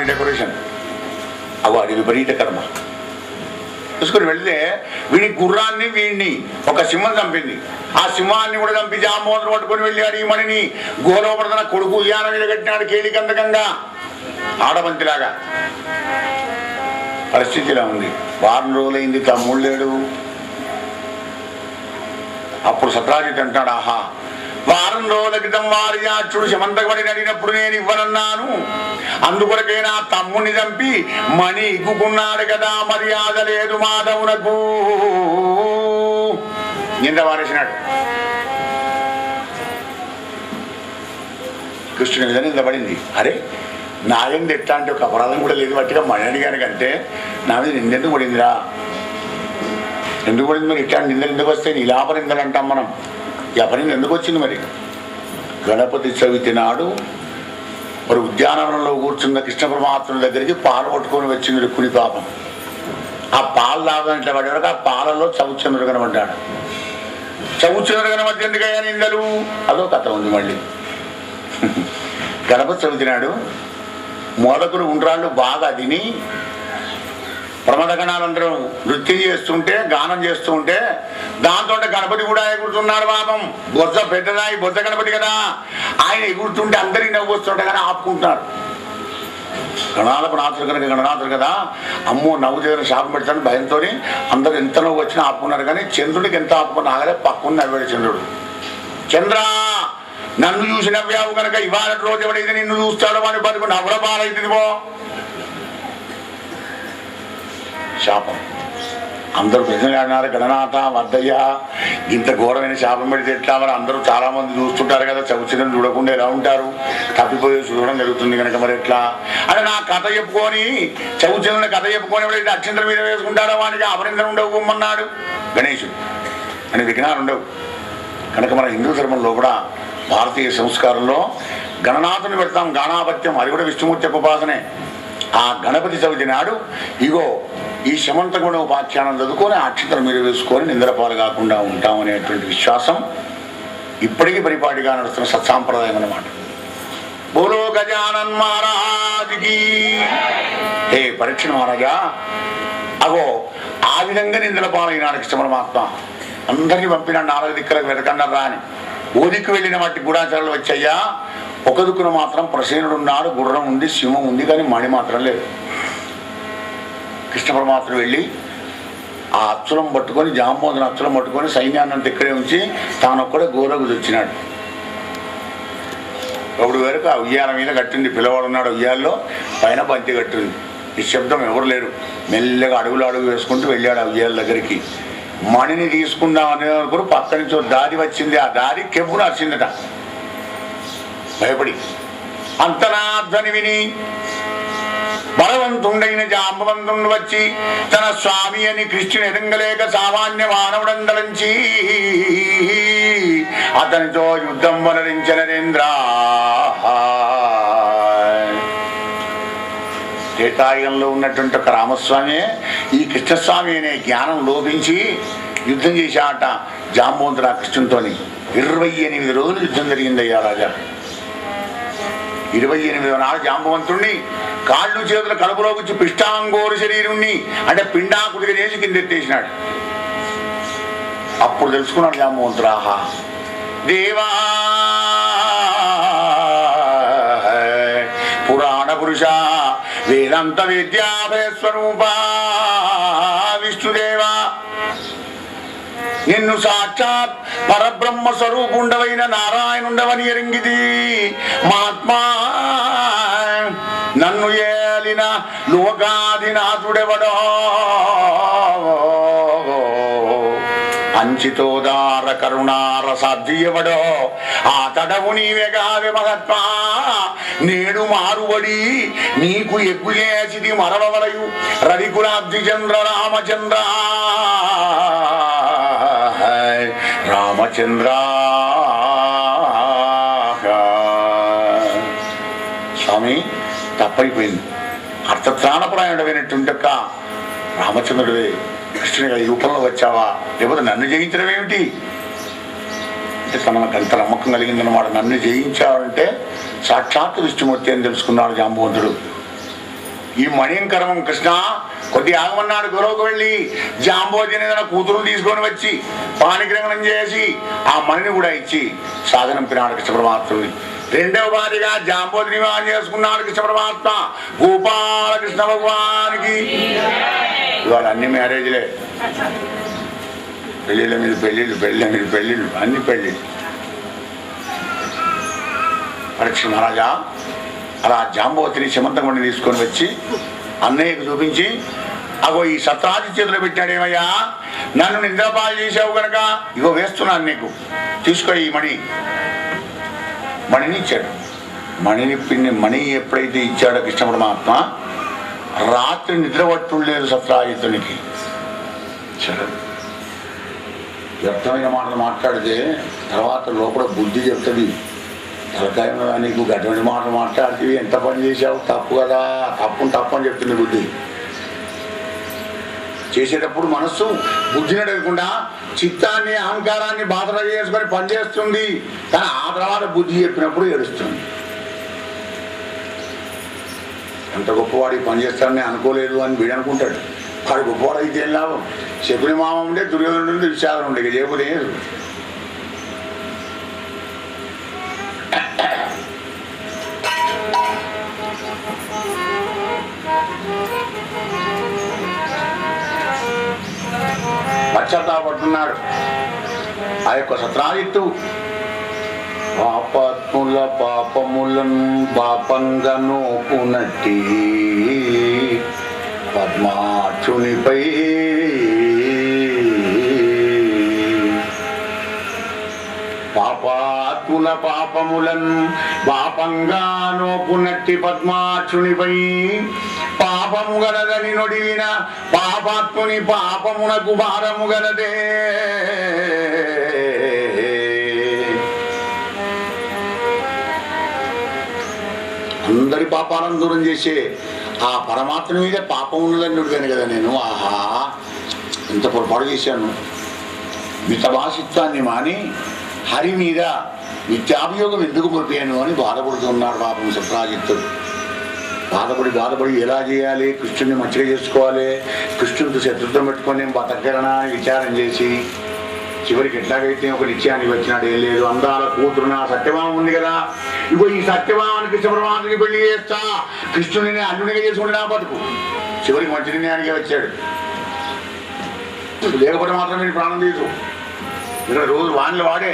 వాడి డెకరేషన్. అవి అది విపరీత కర్మ. తీసుకుని వెళితే వీడి గుర్రాన్ని వీడిని ఒక సింహం చంపింది. ఆ సింహాన్ని కూడా చంపి జాంబవంతుడు పట్టుకొని వెళ్ళాడు. ఈ మణిని గోలోపడతన కొడుకు ఉయ్యాల మీద కట్టినాడు కేలికందకంగా ఆడబంతిలాగా. పరిస్థితి ఇలా ఉంది. వారం రోజులైంది, తమ్ముడు లేడు. అప్పుడు సత్రాజిత్ అంటాడు, ఆహా, వారం రోజుల క్రితం వారియాచుడు శమంతకబడి అడిగినప్పుడు నేను ఇవ్వనన్నాను, అందుకొరకే నా తమ్ముడిని చంపి మణి ఇక్కుకున్నాడు కదా, మర్యాద లేదు మాధవునకు నింద వారేసినాడు. కృష్ణుని మీద నింద పడింది. అరే నాయంది ఎట్లా అంటే ఒక అపరాధం కూడా లేదు, బట్టిగా మణి అడిగాను కంటే నా మీద నిందెందుకు పడిందిరా, ఎందుకు పడింది మరి? ఇట్లాంటి నిందలు ఎందుకు వస్తాయి? నీ లాపనిందలు అంటాం మనం. ఈ అపనింద ఎందుకు వచ్చింది మరి? గణపతి చవితి నాడు మరి ఉద్యానవనంలో కూర్చున్న కృష్ణ పరమాత్ముని దగ్గరికి పాలు పట్టుకొని వచ్చింది రుక్కుని పాపం. ఆ పాలు తాగంటే పడే వరకు ఆ పాలలో చవుచంద్రుడు కనబడ్డాడు. చవుచంద్రుడు కనబడి ఎందుకయ్యా నిందలు? అదో కథ ఉంది మళ్ళీ. గణపతి చవితి నాడు మోదకులు ఉండ్రాళ్ళు బాగా తిని ప్రమదగణాలందరూ నృత్యం చేస్తుంటే, గానం చేస్తూ ఉంటే దాంతో గణపతి కూడా ఎగురుతున్నాడు పాపం. బొజ్జ పెద్దదా, ఈ బొజ్జ గణపతి కదా, ఆయన ఎగురుతుంటే అందరికీ నవ్వు వస్తుంటే కానీ ఆపుకుంటున్నారు. గణాలకు నాథుడు కనుక గణనాథుడు కదా, అమ్మో నవ్వు దగ్గర శాపం పెడతాను భయంతో అందరూ ఎంత నవ్వు వచ్చినా ఆపుకున్నారు. కానీ చంద్రుడికి ఎంత ఆపుకున్నా ఆగలే, పక్కన నవ్వాడు చంద్రుడు. చంద్ర, నన్ను చూసి నవ్వావు కనుక ఇవాళ రోజు ఎవడైతే నిన్ను చూస్తాడో అని బతుకు నవ్వుల పాలైతుందివో. శాపం. అందరూ ప్రజలు గణనాథ వద్దయ్య, ఇంత ఘోరమైన శాపం పెడితే ఎట్లా? మరి అందరూ చాలా మంది చూస్తుంటారు కదా, చవిచంద్రుని చూడకుండా ఎలా ఉంటారు? తప్పిపోయి చూడడం జరుగుతుంది కనుక మరి ఎట్లా అంటే నా కథ చెప్పుకొని, చవిచంద్రుని కథ చెప్పుకొని ఎవరైతే అక్షంతల మీద వేసుకుంటారో వానికి అపనిందలు ఉండవు అన్నాడు గణేశుడు. అని విఘ్నాలు ఉండవు కనుక మన హిందూ ధర్మంలో కూడా భారతీయ సంస్కారంలో గణనాథుని పెడతాం. గాణాపత్యం అది కూడా విష్ణుమూర్తి యొక్క ఉపాసనే. ఆ గణపతి చవితి నాడు ఇగో ఈ శమంతగుణ ఉపాఖ్యానం చదువుకొని అక్షతల మీద వేసుకొని నిందరపాలు కాకుండా ఉంటాం అనేటువంటి విశ్వాసం ఇప్పటికీ పరిపాటిగా నడుస్తున్న సత్సాంప్రదాయం అన్నమాట. బోలో గజానన్ మహారాజుకి. హే పరీక్ష మహారాజా, అగో ఆ విధంగా నిందల పాలైనాడు కృష్ణ పరమాత్మ. అందరినీ పంపినాడు 4 దిక్కులకు వెతకన్నరా అని. ఓ దిక్కు వెళ్ళిన వాటి గూఢాచారాలు వచ్చాయా, ఒక దిక్కున మాత్రం ప్రసేనుడు ఉన్నాడు, గుర్రం ఉంది, సింహం ఉంది, కానీ మణి మాత్రం లేదు. కృష్ణ పరమాత్మ వెళ్ళి ఆ అచ్చులం పట్టుకొని, జాంబవంతుని అచ్చులం పట్టుకొని సైన్యాన్ని అంతా ఇక్కడే ఉంచి తానొక్కడే గోరకు వచ్చినాడు. ఒకడు వరకు ఆ ఉయ్యాల మీద కట్టింది, పిల్లవాడు ఉన్నాడు ఉయ్యాల్లో, పైన బంతి కట్టింది. నిశ్శబ్దం, ఎవరు లేరు. మెల్లగా అడుగులు అడుగు వేసుకుంటూ వెళ్ళాడు ఆ ఉయ్యాల దగ్గరికి. మణిని తీసుకుందాం అనేప్పుడు పక్క నుంచి ఒక దారి వచ్చింది. ఆ దారి కెవ్వున వచ్చిందట. భయపడి అంతనాధ్వని విని బలవంతుండైన జాంబవంతుడు వచ్చి తన స్వామి అని కృష్ణుని ఎదంగలేక సామాన్య మానవుడందరించి అతనితో యుద్ధం వనరించిన నరేంద్ర. త్రేతాయుగంలో ఉన్నటువంటి ఒక రామస్వామి ఈ కృష్ణస్వామి అనే జ్ఞానం లోపించి యుద్ధం చేశాట జాంబవంతుడు ఆ కృష్ణునితో. 28 రోజులు యుద్ధం జరిగిందయ్యా రాజా. 28వ నాడు జాంబవంతుణ్ణి కాళ్ళు చేతుల కడుపులో వచ్చి పిష్టాంగోరు శరీరుణ్ణి అంటే పిండాకుడిగా చేసి కిందెత్తేసినాడు. అప్పుడు తెలుసుకున్నాడు జాంబవంతుడు, ఆహా దేవా పురాణ పురుష వేదాంత విద్యాభయ స్వరూప విష్ణుదేవా, నిన్ను సాక్షాత్ పరబ్రహ్మ స్వరూపుండవైన నారాయణుండవని ఎరింగిది మహాత్మా. నన్ను ఏలిన లోకాధినాథుడెవడో, అంచితోదార కరుణార సాధ్యవడో, ఆ తడవు నీవెగావె మహాత్మా. నేడు మారుబడి నీకు ఎగ్గు చేసిది మరవవలయు రవికులాబ్ది చంద్ర రామచంద్ర రామచంద్ర. స్వామి తప్పైపోయింది. అర్థత్రాణపరాయణమైనటువంటి యొక్క రామచంద్రుడివే కృష్ణునిగా ఈ రూపంలో వచ్చావా, లేకపోతే నన్ను జయించడం ఏమిటి అంటే తనకు అంత నమ్మకం కలిగిందన్నమాట. నన్ను జయించావంటే సాక్షాత్ విష్ణుమూర్తి అని తెలుసుకున్నాడు జాంబవంతుడు. ఈ మణింకరం కృష్ణ కొద్ది ఆగమన్నాడు గొరవకు వెళ్ళి జాంబోజి అనే కూతురుని తీసుకొని వచ్చి పాణిగ్రహణం చేసి ఆ మణిని కూడా ఇచ్చి సాగనంపినాడు కృష్ణ పరమాత్ముని. రెండవ భార్యగా జాంబోజిని వివాహం చేసుకున్నాడు కృష్ణ పరమాత్మ. గోపాలకృష్ణ భగవానికి ఇవాళ అన్ని మ్యారేజ్లే, పెళ్ళిళ్ళ మీద పెళ్ళిళ్ళు, పెళ్ళిళ్ళ మీద పెళ్ళిళ్ళు, అన్ని పెళ్ళిళ్ళు. పరీక్ష మహారాజా అలా జాంబవతిని శమంతమణి తీసుకొని వచ్చి అన్నయ్యకు చూపించి, అగో ఈ సత్రాజి చేతిలో పెట్టాడేమయ్యా, నన్ను నింద్రపాలు చేసావు కనుక ఇగో వేస్తున్నాను నీకు, తీసుకో ఈ మణిని ఇచ్చాడు. మణి ఎప్పుడైతే ఇచ్చాడో కృష్ణ పరమాత్మ రాత్రి నిద్రపట్టులేదు సత్రాజితునికి. వ్యర్థమైన మాటలు మాట్లాడితే తర్వాత లోపల బుద్ధి చెప్తుంది. తలకాయ నీకు గడ్డమైన మాటలు మాట్లాడితే ఎంత పని చేసావు, తప్పు కదా, తప్పు అని చెప్తుంది బుద్ధి. చేసేటప్పుడు మనస్సు బుద్ధిని అడగకుండా చిత్తాన్ని అహంకారాన్ని బాధలు చేసుకొని పనిచేస్తుంది, కానీ ఆ తర్వాత బుద్ధి చెప్పినప్పుడు ఏడుస్తుంది. ఎంత గొప్పవాడికి పనిచేస్తాడని అనుకోలేదు అని వీడు అనుకుంటాడు. వాడు గొప్పవాడు అయితే ఏం లాభం? శకుని మామ ఉండే, దుర్యోధనుడు ఉండే, విశాలం ఉండే, ఇక చేయకపోతే ఏం. పశ్చాత్తాపడుతున్నాడు ఆ యొక్క సత్రాజిత్తు. పాపాత్ముల పాపములను పాపంగా నోపునట్టి పద్మాక్షునిపై పాపాత్ముల పాపములను పాపంగా నోపునట్టి పద్మాక్షునిపై పాపము గలదని నొడివిన పాపాత్ముని పాపమునకు భారము గలదే. అందరి పాపాలను దూరం చేసే ఆ పరమాత్మ మీదే పాపం ఉన్నదని నుడిగాను కదా నేను. ఆహా, ఇంత పొరపాటు చేశాను. మితభాషిత్వాన్ని మాని హరి మీద నిత్యాభియోగం ఎందుకు పొరిపాను అని బాధపడుతున్నాడు పాపం సత్రాజిత్తుడు. బాధపడి ఎలా చేయాలి, కృష్ణుని మంచిగా చేసుకోవాలి, కృష్ణుడితో శత్రుత్వం పెట్టుకొని నేను బతకగలనా విచారం చేసి చివరికి ఎట్లాగైతే ఒక నిత్యానికి వచ్చినాడు. ఏం లేదు, అందాల కూతురు నా సత్యభామ ఉంది కదా, ఇగో ఈ సత్యభామాన్ని కృష్ణ పరమాత్మకి పెళ్లి చేస్తా, కృష్ణుడిని అల్లునిగా చేసుకుంటే నా బతుకు. చివరికి మంచి నిర్ణయానికే వచ్చాడు. లేకపోతే మాత్రం నేను ప్రాణం తీసు. ఇక్కడ రోజు వాణ్ణి వాడే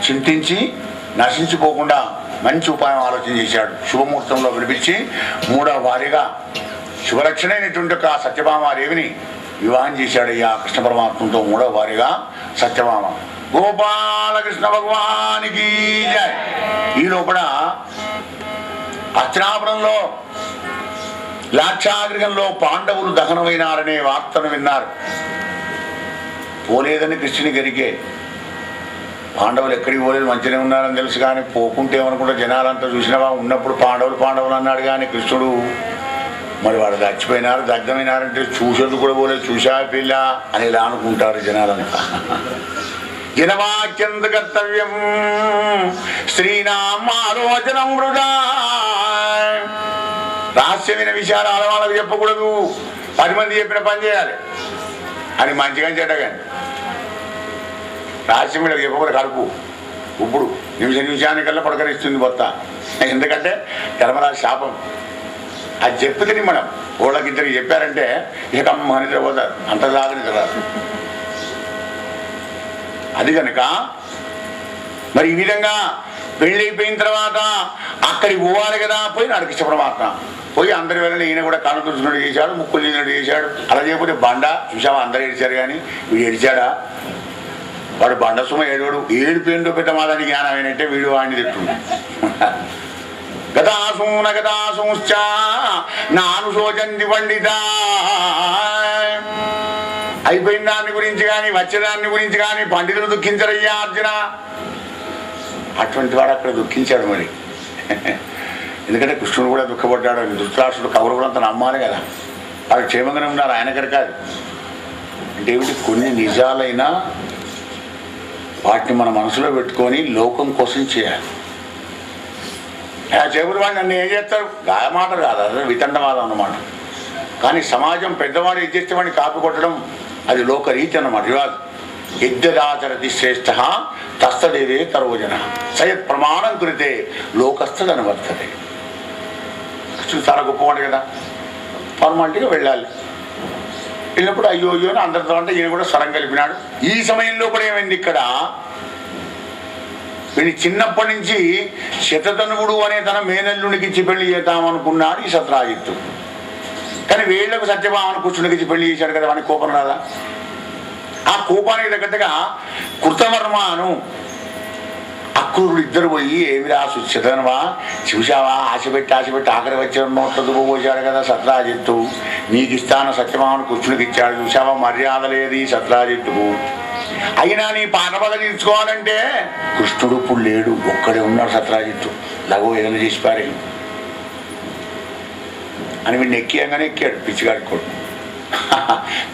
చింతించి నశించిపోకుండా మంచి ఉపాయం ఆలోచన చేశాడు. శుభముహూర్తంలో విడిపించి మూడవ భార్యగా శుభలక్షణైనటువంటి ఒక సత్యభామాదేవిని వివాహం చేశాడు ఆ కృష్ణ పరమాత్మతో. మూడవ భార్యగా సత్యభామ. గోపాలకృష్ణ భగవానికి జై. ఈ లోపల అస్తినాపురంలో లాక్షాగృహంలో పాండవులు దహనమైనారనే వార్తను విన్నారు. పోలేదని కృష్ణుని గరికే. పాండవులు ఎక్కడికి పోలేదు, మంచిగానే ఉన్నారని తెలుసు, కానీ పోకుంటే ఏమనుకుంటే జనాలంతా చూసినవా, ఉన్నప్పుడు పాండవులు అన్నాడు కానీ కృష్ణుడు మరి వాడు చచ్చిపోయినారు దగ్ధమైనారంటే చూసేందుకు కూడా పోలేదు, చూసా పిల్ల అని ఇలా అనుకుంటారు జనాలంతా. జనవాక్యంత కర్తవ్యం శ్రీనామ ఆలోచనం వృధా. రహస్యమైన విషయాలు ఆడవాళ్ళకు చెప్పకూడదు, 10 మంది చెప్పిన పని చేయాలి అని మంచిగా చెడ్డగాని. రహస్యం మీద చెప్పకూడదు, కడుపు ఇప్పుడు నిమిషానికల్లా పడకరిస్తుంది భర్త. ఎందుకంటే ధర్మరాజు శాపం. అది చెప్తుంది మనం వాళ్ళకిద్దరికి చెప్పారంటే ఇక అమ్మ నిద్రపోతారు, అంతలాగా నిద్రరాదు. అది కనుక మరి ఈ విధంగా పెళ్ళి అయిపోయిన తర్వాత అక్కడికి పోవాలి కదా. పోయినాడు కృష్ణ పరమాత్మ. పోయి అందరి వెళ్ళి ఈయన కూడా కళ్ళు తుడిచినట్టు చేశాడు, ముక్కులు తీసినట్టు చేశాడు. అలా చేయకపోతే బండ చూసావా, అందరూ ఏడిచారు కానీ వీడు ఏడిచాడా? వాడు బండ సుమ ఏడోడు. ఏడిపోయిందో పెద్ద మాదాన్ని జ్ఞానం అయినట్టే వీడు వాడిని తిట్టుండు. గతాసూశ్చ నాను శోచంతి పండిత. అయిపోయిన దాన్ని గురించి కానీ వచ్చేదాన్ని గురించి కానీ పండితులు దుఃఖించరయ్యా అర్జున. అటువంటి వాడు అక్కడ దుఃఖించాడు మరి. ఎందుకంటే కృష్ణుడు కూడా దుఃఖపడ్డాడు. ధృతరాష్ట్రుడు కౌరవులంతా నమ్మాలి కదా, వాళ్ళు క్షేమంగానే ఉన్నారు, ఆయన గారు కాదు. అంటే ఏమిటి, కొన్ని నిజాలైనా వాటిని మన మనసులో పెట్టుకొని లోకం కోసం చేయాలి. చెబురు వాడిని నన్ను ఏం చేస్తారు మాట కాదు, అదే వితండవాదం అన్నమాట. కానీ సమాజం పెద్దవాడు ఏం చేస్తే వాడిని కాపీ కొట్టడం అది లోకరీతి అన్నమాట. రివాజ్ యజ్ఞదాచరతి శ్రేష్ఠ తస్తదేవే తరోజన సయత్ ప్రమాణం కురితే లోకస్థదని వర్తతే. కృష్ణుడు చాలా గొప్పవాడు కదా, ఫార్మాలిటీగా వెళ్ళాలి. వెళ్ళినప్పుడు అయ్యో అయ్యో అని అందరితో అంటే ఈయన కూడా స్వరం కలిపినాడు. ఈ సమయంలో కూడా ఏమైంది, ఇక్కడ వీడి చిన్నప్పటి నుంచి శతధనువుడు అనే తన మేనల్లునికి ఇచ్చి పెళ్లి చేద్దామనుకున్నాడు ఈ సత్రాజిత్తు. కానీ వీళ్లకు సత్యభామను కృష్ణుడికి ఇచ్చి పెళ్లి చేశాడు కదా, వానికి కోపం రాదా? ఆ కోపానికి తగ్గట్టుగా కృతవర్మను అక్రూరుడు ఇద్దరు పోయి ఏమి రాసు శతధనువా చూసావా, ఆశపెట్టి ఆఖరి వచ్చే నోట్లతో పోసాడు కదా సత్రాజిత్తు, నీకు ఇస్తాను సత్యభామను కృష్ణుడికి ఇచ్చాడు చూసావా, మర్యాద లేదు ఈ సత్రాజిత్తుకు. అయినా నీ పానపగ తీర్చుకోవాలంటే కృష్ణుడు ఇప్పుడు లేడు, ఒక్కడే ఉన్నాడు సత్రాజిత్తు, లఘు ఏదైనా చేసి పారేను అని వీడిని ఎక్కాడు పిచ్చిగాడి కొడు.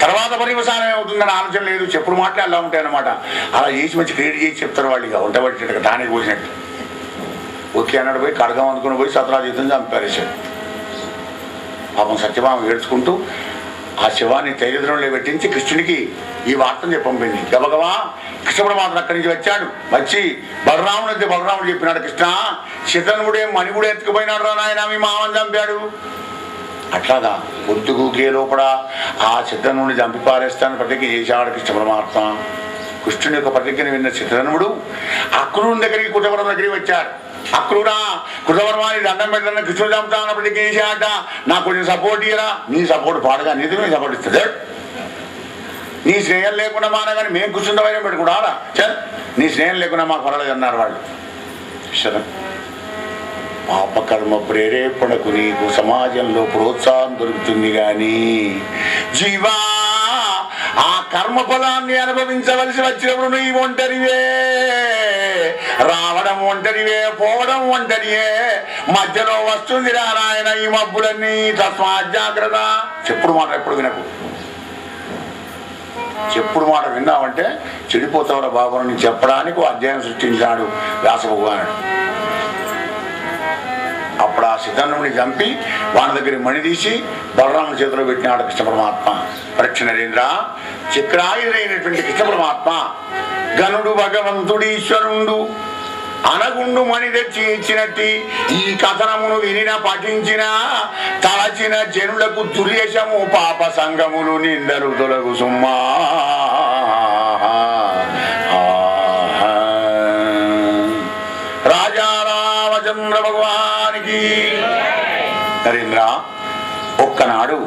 తర్వాత పర్యవసానం ఏమవుతుందని ఆలోచన లేదు, చెప్పుడు మాటలే అలా ఉంటాయి అన్నమాట. అలా చేసి మంచి క్రియేట్ చేసి చెప్తారు వాళ్ళు, ఇక వంటబట్టేట్టుగా దానికి పోసినట్టు. ఓకే అన్నాడు, పోయి కడగం అనుకుని పోయి సత్రాజిత్తుని చంపారేశాడు. పాపం సత్యభామ ఏడ్చుకుంటూ ఆ శవాన్ని తైలద్రంలో పెట్టించి కృష్ణుడికి ఈ వార్తను పంపింది. గబగబా కృష్ణుడు మాత్రం అక్కడి నుంచి వచ్చాడు. వచ్చి బలరాముడు చెప్పినాడు, కృష్ణ శతనుడే మణిగుడు ఎత్తుకుపోయినాడు రా నాయన, మీ మామని చంపాడు. అట్లాగా పొద్దుగూకే లోపల ఆ శతనుడిని చంపి పారేస్తాను ప్రతిజ్ఞ చేశాడు కృష్ణ పరమాత్మ. కృష్ణుని యొక్క ప్రతిజ్ఞను విన్న శతనుడు అక్రూరుని దగ్గరికి కృతవర్మ దగ్గరికి వచ్చాడు. అక్రూరా కృతవర్మాని దండం పెట్టాలని కృష్ణుడు చంపుతాను ప్రతిజ్ఞ చేశాట, నాకు కొంచెం సపోర్ట్ ఇయ్యరా. నీ సపోర్ట్ పాడుగా నీతిమే సపోర్ట్ ఇస్తుంది. నీ స్నేహం లేకుండా మానగానే మేము కృష్ణుడు వైరం పెట్టుకుంటారా, చల్ నీ స్నేహం లేకుండా మాకు పర్వాలేదు అన్నారు వాళ్ళు. పాపకర్మ ప్రేరేపణకు నీకు సమాజంలో ప్రోత్సాహం దొరుకుతుంది కానీ జీవా ఆ కర్మ ఫలాన్ని అనుభవించవలసి వచ్చినప్పుడు నువ్వు ఒంటరివే, రావడం ఒంటరివే, పోవడం ఒంటరియే, మధ్యలో వస్తుంది నారాయణ ఈ మబ్బులన్నీ. తస్మాత్ జాగ్రత్త. చెప్పుడు మాట ఎప్పుడు వినకు. చెప్పుడు మాట విన్నావంటే చెడిపోతావురా బాబు అని చెప్పడానికి అధ్యాయం సృష్టించాడు వ్యాస భగవానుడు. అప్పుడు ఆ సిద్ధనుడిని చంపి వాని దగ్గర మణి తీసి బలరాముని చేతిలో పెట్టినాడు కృష్ణ పరమాత్మ. పరీక్ష నరేంద్ర చక్రాయుడైనటువంటి కృష్ణ పరమాత్మ గనుడు భగవంతుడు ఈశ్వరుండు అనగుండు మణి తెచ్చి ఇచ్చినట్టి ఈ కథనమును వినిన పఠించిన తలచిన జనులకు దుర్యశము పాప సంగములు నిందలు తొలగు సుమ్మా. రాజారామచంద్ర భగవానికి. నరేంద్ర ఒక్కనాడు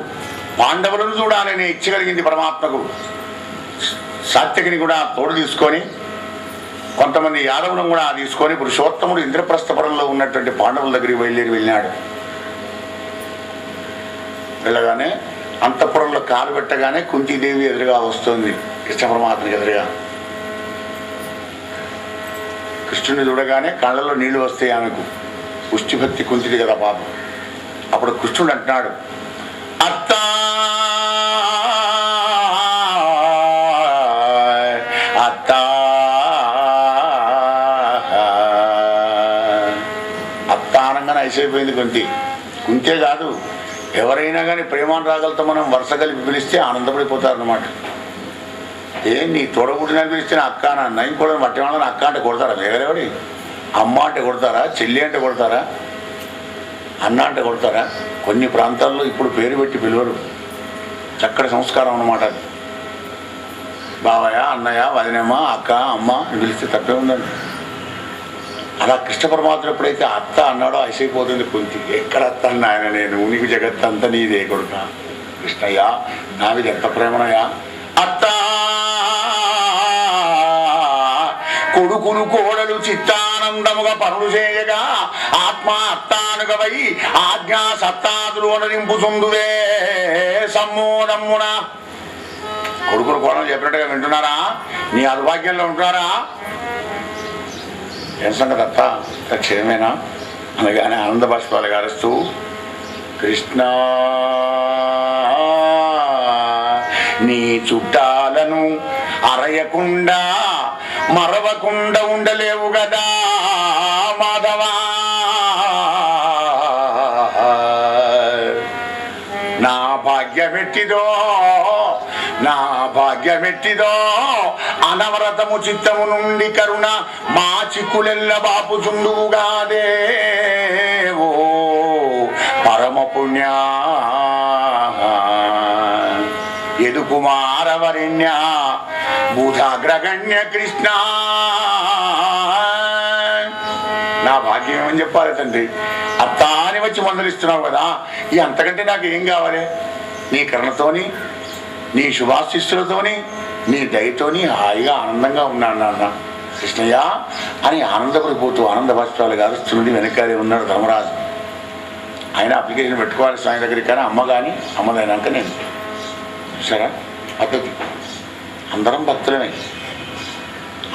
పాండవులను చూడాలని ఇచ్చగలిగింది పరమాత్మకు. సాత్యకిని కూడా తోడు తీసుకొని కొంతమంది యాదవులను కూడా తీసుకొని పురుషోత్తముడు ఇంద్రప్రస్థపురంలో ఉన్నటువంటి పాండవుల దగ్గరికి వెళ్ళినాడు. వెళ్ళగానే అంతఃపురంలో కాలు పెట్టగానే కుంతీదేవి ఎదురుగా వస్తుంది కృష్ణ పరమాత్మకి ఎదురుగా. కృష్ణుని చూడగానే కళ్ళలో నీళ్లు వస్తాయి ఆమెకు, పుష్టిభక్తి కుంతిది కదా పాపం. అప్పుడు కృష్ణుడు అంటున్నాడు, అత్తా అత్తా అత్తానంగానే అయిపోయింది కుంతి. కుంతే కాదు, ఎవరైనా కానీ ప్రేమానురాగాలతో మనం వరుస కలిపి పిలిస్తే ఆనందపడిపోతారన్నమాట. నీ తోడబుట్టినని పిలిస్తే అక్క నాన్న ఇంకోటి మట్టి వాళ్ళని అక్క అంటే కొడతారా? వేరేవాడి అమ్మ అంటే కొడతారా? చెల్లి అంటే కొడతారా? అన్న అంటే కొడతారా? కొన్ని ప్రాంతాల్లో ఇప్పుడు పేరు పెట్టి పిలువరు, చక్కటి సంస్కారం అన్నమాట. అది బావయ్య, అన్నయ్య, వదినమ్మ, అక్క, అమ్మ అని పిలిస్తే తప్పే ఉందండి. అలా కృష్ణ పరమాత్మ ఎప్పుడైతే అత్త అన్నాడో అయిపోతుంది కుంతి. ఎక్కడ అత్త ఆయన, నేను నీకు జగత్ అంతా నీదే కొడుక కృష్ణయ్య, నా మీద ఎంత ప్రేమనయ్యా. అత్త కొడుకులు కోడలు చిత్తానందముగా పనులు చేయగా ఆత్మ అత్తానుగవై ఆజ్ఞా సత్తాదులు అనరింపుచుందువే సమ్మోదమ్మున. కొడుకులు కోడలు చెప్పినట్టుగా వింటున్నారా? నీ అదుభాగ్యంలో ఉంటున్నారా? ఏం సంగతి అత్త, క్షేమేనా అనగానే ఆనంద బాష్పాలు గారుస్తూ, కృష్ణ నీ చుట్టాలను అరయకుండా మరవకుండా ఉండలేవు గదా మాధవా. భాగ్యమెట్టిదో నా భాగ్యమెట్టిదో అనవరతము చిత్తము నుండి కరుణ మా చిక్కులెల్ల బాపుచుండుగాదే ఓ పరమ పుణ్యా యదు కుమారవరిణ్య బుధాగ్రగణ్య కృష్ణ. నా భాగ్యం ఏమని చెప్పాలి తండ్రి, అత్తాని వచ్చి మందలిస్తున్నావు కదా, ఈ అంతకంటే నాకు ఏం కావాలి? నీ కరుణతోని, నీ శుభాశిస్సులతోని, నీ దయతోని హాయిగా ఆనందంగా ఉన్నాను నాన్న కృష్ణయ్య అని ఆనందపడిపోతూ ఆనంద భాష్పాలు గారుస్తున్నది వెనకాలే ఉన్నాడు ధర్మరాజు. ఆయన అప్లికేషన్ పెట్టుకోవాలి స్వామి దగ్గరికి, కానీ అమ్మ కానీ అమ్మదైనాక నేను సరే పద్ధతి. అందరం భక్తులమే,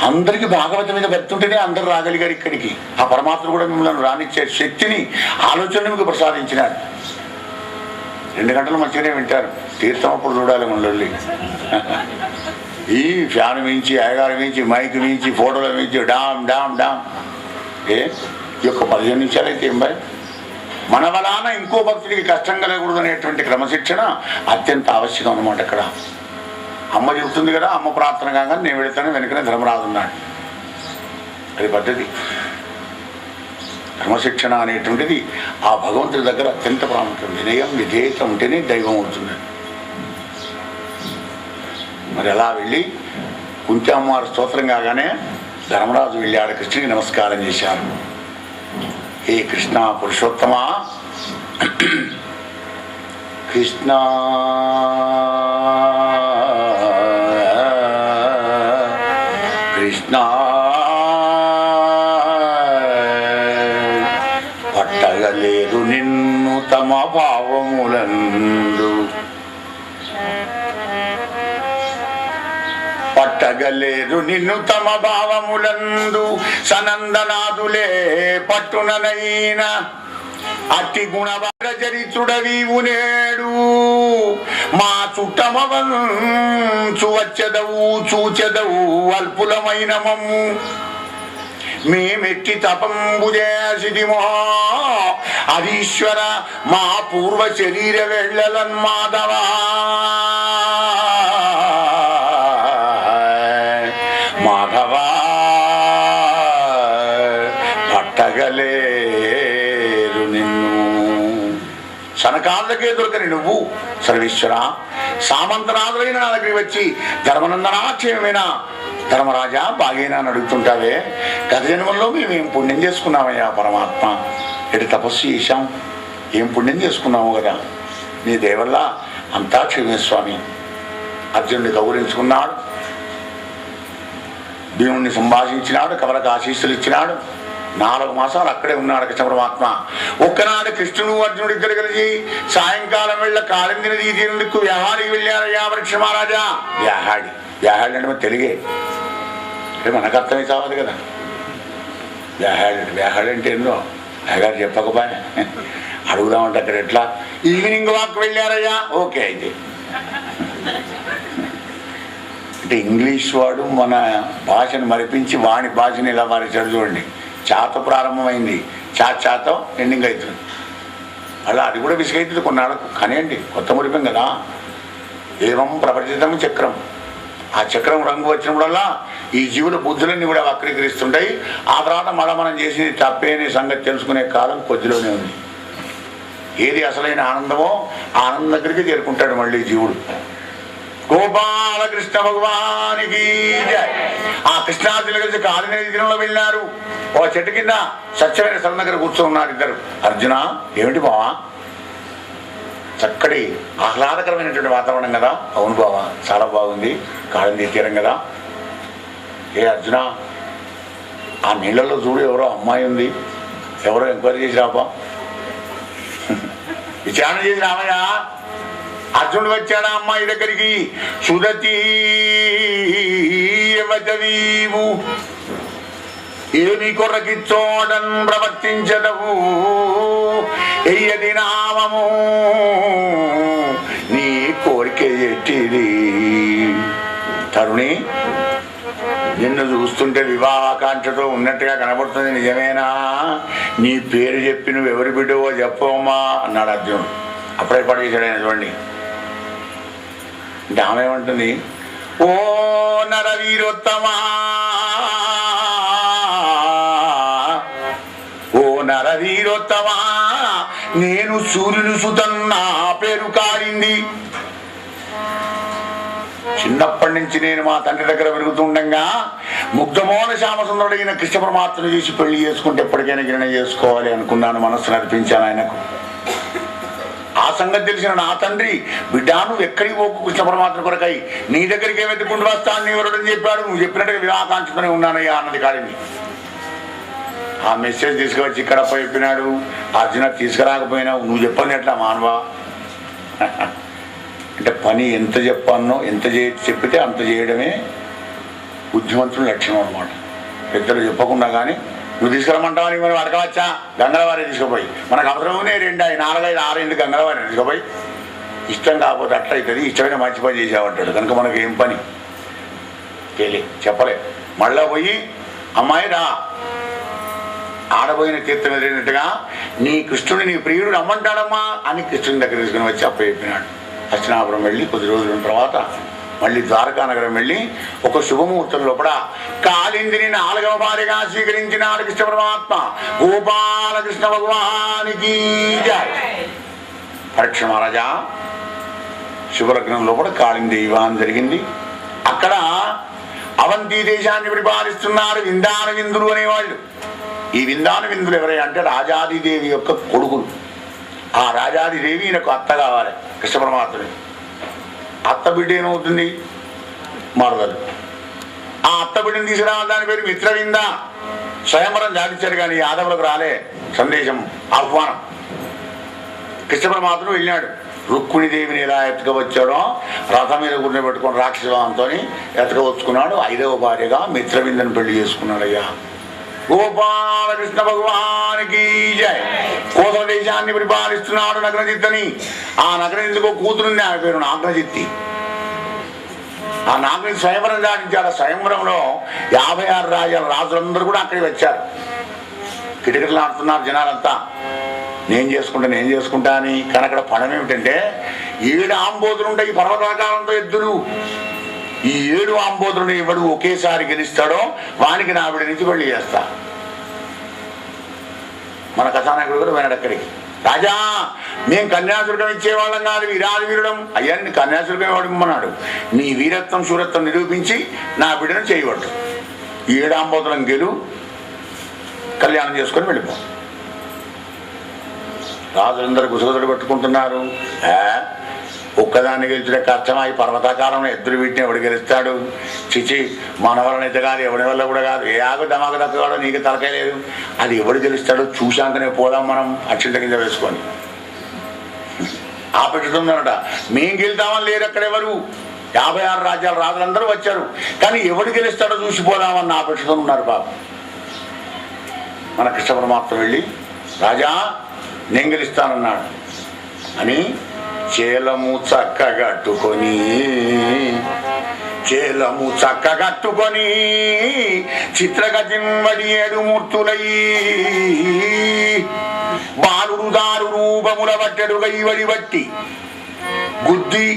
అందరికీ భాగవతం మీద భక్తి ఉంటేనే అందరూ రాగలిగారు ఇక్కడికి. ఆ పరమాత్మ కూడా మిమ్మల్ని రానిచ్చే శక్తిని ఆలోచన మీకు ప్రసాదించినాడు. 2 గంటలు మంచిగానే వింటారు, తీర్థం అప్పుడు చూడాలి మనల్ని. ఈ ఫ్యాన్ మించి, అయ్యగారు మించి, మైక్ మించి, ఫోటోలు మించి డామ్ డామ్ డామ్. ఈ యొక్క 15 నిమిషాలు అయితే ఏం బాయ్, మన వలన ఇంకో భక్తుడికి కష్టం కలగకూడదు అనేటువంటి క్రమశిక్షణ అత్యంత ఆవశ్యకం అన్నమాట. ఇక్కడ అమ్మ చెబుతుంది కదా, అమ్మ ప్రార్థన కాగానే నేను వెళతాను, వెనుకనే ధర్మరాజు ఉన్నాడు. అది పద్ధతి. క్రమశిక్షణ అనేటువంటిది ఆ భగవంతుడి దగ్గర అత్యంత ప్రాముఖ్యం. వినయం విధేయత ఉంటేనే దైవం అవుతుంది. మరి అలా వెళ్ళి కుంతి అమ్మవారి స్తోత్రం కాగానే ధర్మరాజు వెళ్ళి ఆడ కృష్ణుడికి నమస్కారం చేశారు. హే కృష్ణ పురుషోత్తమా, కృష్ణ కృష్ణ పట్టగలేదు నిన్ను తమ భావములందు, పట్టగలేదు నిన్ను తమ భావములందు, సనందనాదులే పట్టుననైన అట్టి గుణభద్ర చరిత్రుడవీవు నేడు. మా చుట్టమవంచు వచ్చదవు చూచెదవు అల్పులమైన మమ్ము, మేమెట్టి తపంబు చేసిదిమో అధీశ్వర మా పూర్వ శరీర వెళ్ళలన్మాధవా. మాధవా పట్టగలేరు నిన్ను, సనకాళ్ళకే దొరకని నువ్వు సర్వేశ్వర సామంతరాజులైన నా దగ్గరికి వచ్చి ధర్మనందనాక్షేమైన ధర్మరాజా బాగేనా అని అడుగుతుంటావే. గత జన్మల్లో మేమేం పుణ్యం చేసుకున్నామయ్యా పరమాత్మ, ఎటు తపస్సు చేశాం, ఏం పుణ్యం చేసుకున్నాము కదా, నీ దేవల్ల అంతా క్షేమే స్వామి. అర్జునుడిని గౌరవించుకున్నాడు, భీముడిని సంభాషించినాడు, కవలకు ఆశీస్సులు ఇచ్చినాడు. 4 మాసాలు అక్కడే ఉన్నాడు కృష్ణ పరమాత్మ. ఒక్కనాడు కృష్ణుడు అర్జునుడు ఇద్దరు కలిసి సాయంకాలం వెళ్ళ కాళిందిని తీరేందుకు వ్యాహాడికి వెళ్ళారయ్యా వృక్ష మహారాజా. వ్యాహాడి వ్యాహాడి అంటే తెలుగే, మనకు అర్థమై చావదు కదా. వ్యాహాడి అంటే ఏందో అయ్యగారు చెప్పకపోయా, అడుగుదామంటే అక్కడ ఎట్లా. ఈవినింగ్ వాక్ వెళ్ళారయ్యా, ఓకే అయితే. అంటే ఇంగ్లీష్ వాడు మన భాషను మరిపించి వాణి భాషని ఇలా మారేశాడు చూడండి. చాతో ప్రారంభమైంది, చాతో ఎండింగ్ అవుతుంది. అలా అది కూడా విసుగైతుంది కొన్నాళ్ళకు, కానీ అండి కొత్త మురిపం కదా. ఏవం ప్రపంచితం చక్రం, ఆ చక్రం రంగు వచ్చినప్పుడల్లా ఈ జీవుల బుద్ధులన్నీ కూడా వక్రీకరిస్తుంటాయి. ఆ తర్వాత మళ్ళీ మనం చేసేది తప్పే అనే సంగతి తెలుసుకునే కాలం కొద్దిలోనే ఉంది. ఏది అసలైన ఆనందమో ఆనందం దగ్గరికి చేరుకుంటాడు మళ్ళీ జీవుడు. గోపాలకృష్ణ భగవానికి ఆ కృష్ణార్జునులు కలిసి కాలినది దినంలో వెళ్ళారు. ఓ చెట్టు కింద స్వచ్ఛమైన స్థలం దగ్గర కూర్చోన్నారు ఇద్దరు. అర్జున ఏమిటి బావా, చక్కటి ఆహ్లాదకరమైనటువంటి వాతావరణం కదా. అవును బావా చాలా బాగుంది, కాళింది తీరం కదా. ఏ అర్జున ఆ నీళ్ళల్లో చూడు ఎవరో అమ్మాయి ఉంది, ఎవరో ఎంక్వైరీ చేసి రాపా, విచారణ చేసి రామయ్య. అర్జునుడు వచ్చాడా అమ్మాయి దగ్గరికి. సుదతీ వదవీవు ఏమి కొరకిచ్చోడన్ ప్రవర్తించదవు ఎయ్యది నామము నీ కోరిక ఎట్టిది. తరుణి నిన్ను చూస్తుంటే వివాహాకాంక్షతో ఉన్నట్టుగా కనబడుతుంది, నిజమేనా? నీ పేరు చెప్పి నువ్వు ఎవరి బిడ్డవో చెప్పమ్మా అన్నాడు అర్జునుడు. అప్పుడే పడేశాడు ఆయన. చూడండి అంటే ఆమె ఏమంటుంది, ఓ నరవీరోత్తమా, ఓ నరవీరోత్తమా, నేను సూర్యుని సుతన్న పేరు కాడింది. చిన్నప్పటి నుంచి నేను మా తండ్రి దగ్గర పెరుగుతుండగా ముగ్ధమోహన శ్యామసుందరుడైన కృష్ణ పరమాత్మను చేసి పెళ్లి చేసుకుంటే ఎప్పటికైనా గిరణ చేసుకోవాలి అనుకున్నాను, మనస్సును అర్పించాను ఆయనకు. ఆ సంగతి తెలిసిన నా తండ్రి, బిడ్డా నువ్వు ఎక్కడికి పోకు కృష్ణ పరమాత్మ కొరకై, నీ దగ్గరికి ఏమెత్తుకుంటూ వస్తాను నీ వరుడని చెప్పాడు, నువ్వు చెప్పినట్టుగా వివాహాకాంక్షతోనే ఉన్నానయ్యా అన్నది కాడింది. ఆ మెసేజ్ తీసుకువచ్చి ఇక్కడ చెప్పినాడు, అర్జున తీసుకురాకపోయినావు, నువ్వు చెప్పని ఎట్లా మానవా అంటే పని ఎంత చెప్పానో ఎంత చెప్పితే అంత చేయడమే బుద్ధిమంతుల లక్ష్యం అన్నమాట. పెద్దలు చెప్పకుండా కానీ నువ్వు తీసుకురమ్మంటావని మనం అడగవచ్చా? గంగలవారి తీసుకుపోయి మనకు అవసరమే 2, 4, 5, 6 ఎందుకు గంగలవారి తీసుకుపోయి, ఇష్టం కాకపోతే అట్లా అవుతుంది, ఇష్టమైన మంచి పని చేసేవాడు కనుక మనకు ఏం పని చెప్పలే. మళ్ళా పోయి అమ్మాయి రా, ఆడబోయిన తీర్థం ఎదిరినట్టుగా నీ కృష్ణుని నీ ప్రియుడు రమ్మంటాడమ్మా అని కృష్ణుని దగ్గర తీసుకుని వచ్చి చెప్పినాడు. హస్తినాపురం వెళ్ళి కొద్ది రోజుల తర్వాత మళ్ళీ ద్వారకా నగరం వెళ్ళి ఒక శుభముహూర్తం లోపల కాళిందిని 4వ భార్యగా స్వీకరించినాడు కృష్ణ పరమాత్మ. గోపాలకృష్ణ భగవానికి జై. పరీక్ష మహారాజా శుభలగ్నం లోపల కాళింది వివాహం జరిగింది. అక్కడ అవంతి దేశాన్ని పరిపాలిస్తున్నారు విందాన విందులు అనేవాళ్ళు. ఈ విందాన విందులు ఎవరై అంటే రాజాదిదేవి యొక్క కొడుకులు. ఆ రాజాదిదేవి ఈయనకు అత్త కావాలి కృష్ణ పరమాత్ముడి. అత్త బిడ్డ ఏమవుతుంది? మరదలు. ఆ అత్త బిడ్డను తీసుకురావాలి, దాని పేరు మిత్రవింద. స్వయంవరం జాటించారు కానీ యాదవులకు రాలే సందేశం, ఆహ్వానం. కృష్ణ పరమాత్ముడు వెళ్ళాడు. రుక్మిణీదేవిని ఎలా ఎత్తుకవచ్చాడో రథం మీద గురిని పెట్టుకుని రాక్షసంతో ఎత్తుకవచ్చుకున్నాడు. 5వ భార్యగా మిత్రవిందను పెళ్లి చేసుకున్నాడయ్యా. గోపాలకృష్ణ భగవానికి జై. కోసల దేశాన్ని పరిపాలిస్తున్నాడు నగ్నజిత్తని. ఆ నగ్నజిత్తుకు కూతురుంది, ఆమె పేరు నాగ్నజిత్తి. ఆ నాగ్నజిత్తి స్వయంవరం దాటించాడు. ఆ స్వయంవరంలో 56 రాజులందరూ కూడా అక్కడికి వచ్చారు. కిటకిటలు ఆడుతున్నారు జనాలంతా, నేను చేసుకుంటా అని. కానీ అక్కడ పణం ఏమిటంటే 7 ఆంబోతులు ఉంటాయి పర్వతాకాలంతో ఎద్దులు. ఈ 7 ఆంబోతులను ఎవడు ఒకేసారి గెలుస్తాడో వానికి నా ఆవిడ నుంచి పెళ్లి చేస్తా. మన కథానాయకుడు కూడా వినాడు అక్కడికి. రాజా మేము కన్యాశుల్కం ఇచ్చేవాళ్ళం కాదు, వీరాది వీరుడం. అయ్యా నీ కన్యాశుల్కం ఇవ్వడమన్నాడు. నీ వీరత్వం శూరత్వం నిరూపించి నా బిడ్డను చేయబట్టు. 7 ఆంబోతులను గెలు, కళ్యాణం చేసుకొని వెళ్ళిపో. రాజులందరూ గుసగుసలు పెట్టుకుంటున్నారు. ఒక్కదాన్ని గెలిచిన కష్టమా? ఈ పర్వతాకాలంలో ఎద్దులు వీటిని ఎవడు గెలుస్తాడు? చిచి మన వలన అయితే కాదు, ఎవడి వల్ల కూడా కాదు. ఏ ఆగు దమాకు దక్కగాడో నీకు తలకాయ లేదు. అది ఎవడు గెలుస్తాడో చూశాకనే పోదాం మనం అక్షింత కింద వేసుకొని. ఆ పెట్టుతుందనట. మేం గెలుతామని లేరు అక్కడ ఎవరు. 56 రాజ్యాల రాజులందరూ వచ్చారు. కానీ ఎవడు గెలుస్తాడో చూసిపోదామని ఆ పెట్టుతూ ఉన్నారు పాప. మన కృష్ణ పరమాత్మ వెళ్ళి రాజా నేను గెలుస్తానన్నాడు అని చేలము చక్కగట్టుకొని చిత్రగతింబడి 7 మూర్తులై బాలుడు దారు రూపముల బట్టెడుగా ఇవడి బట్టి గుద్ది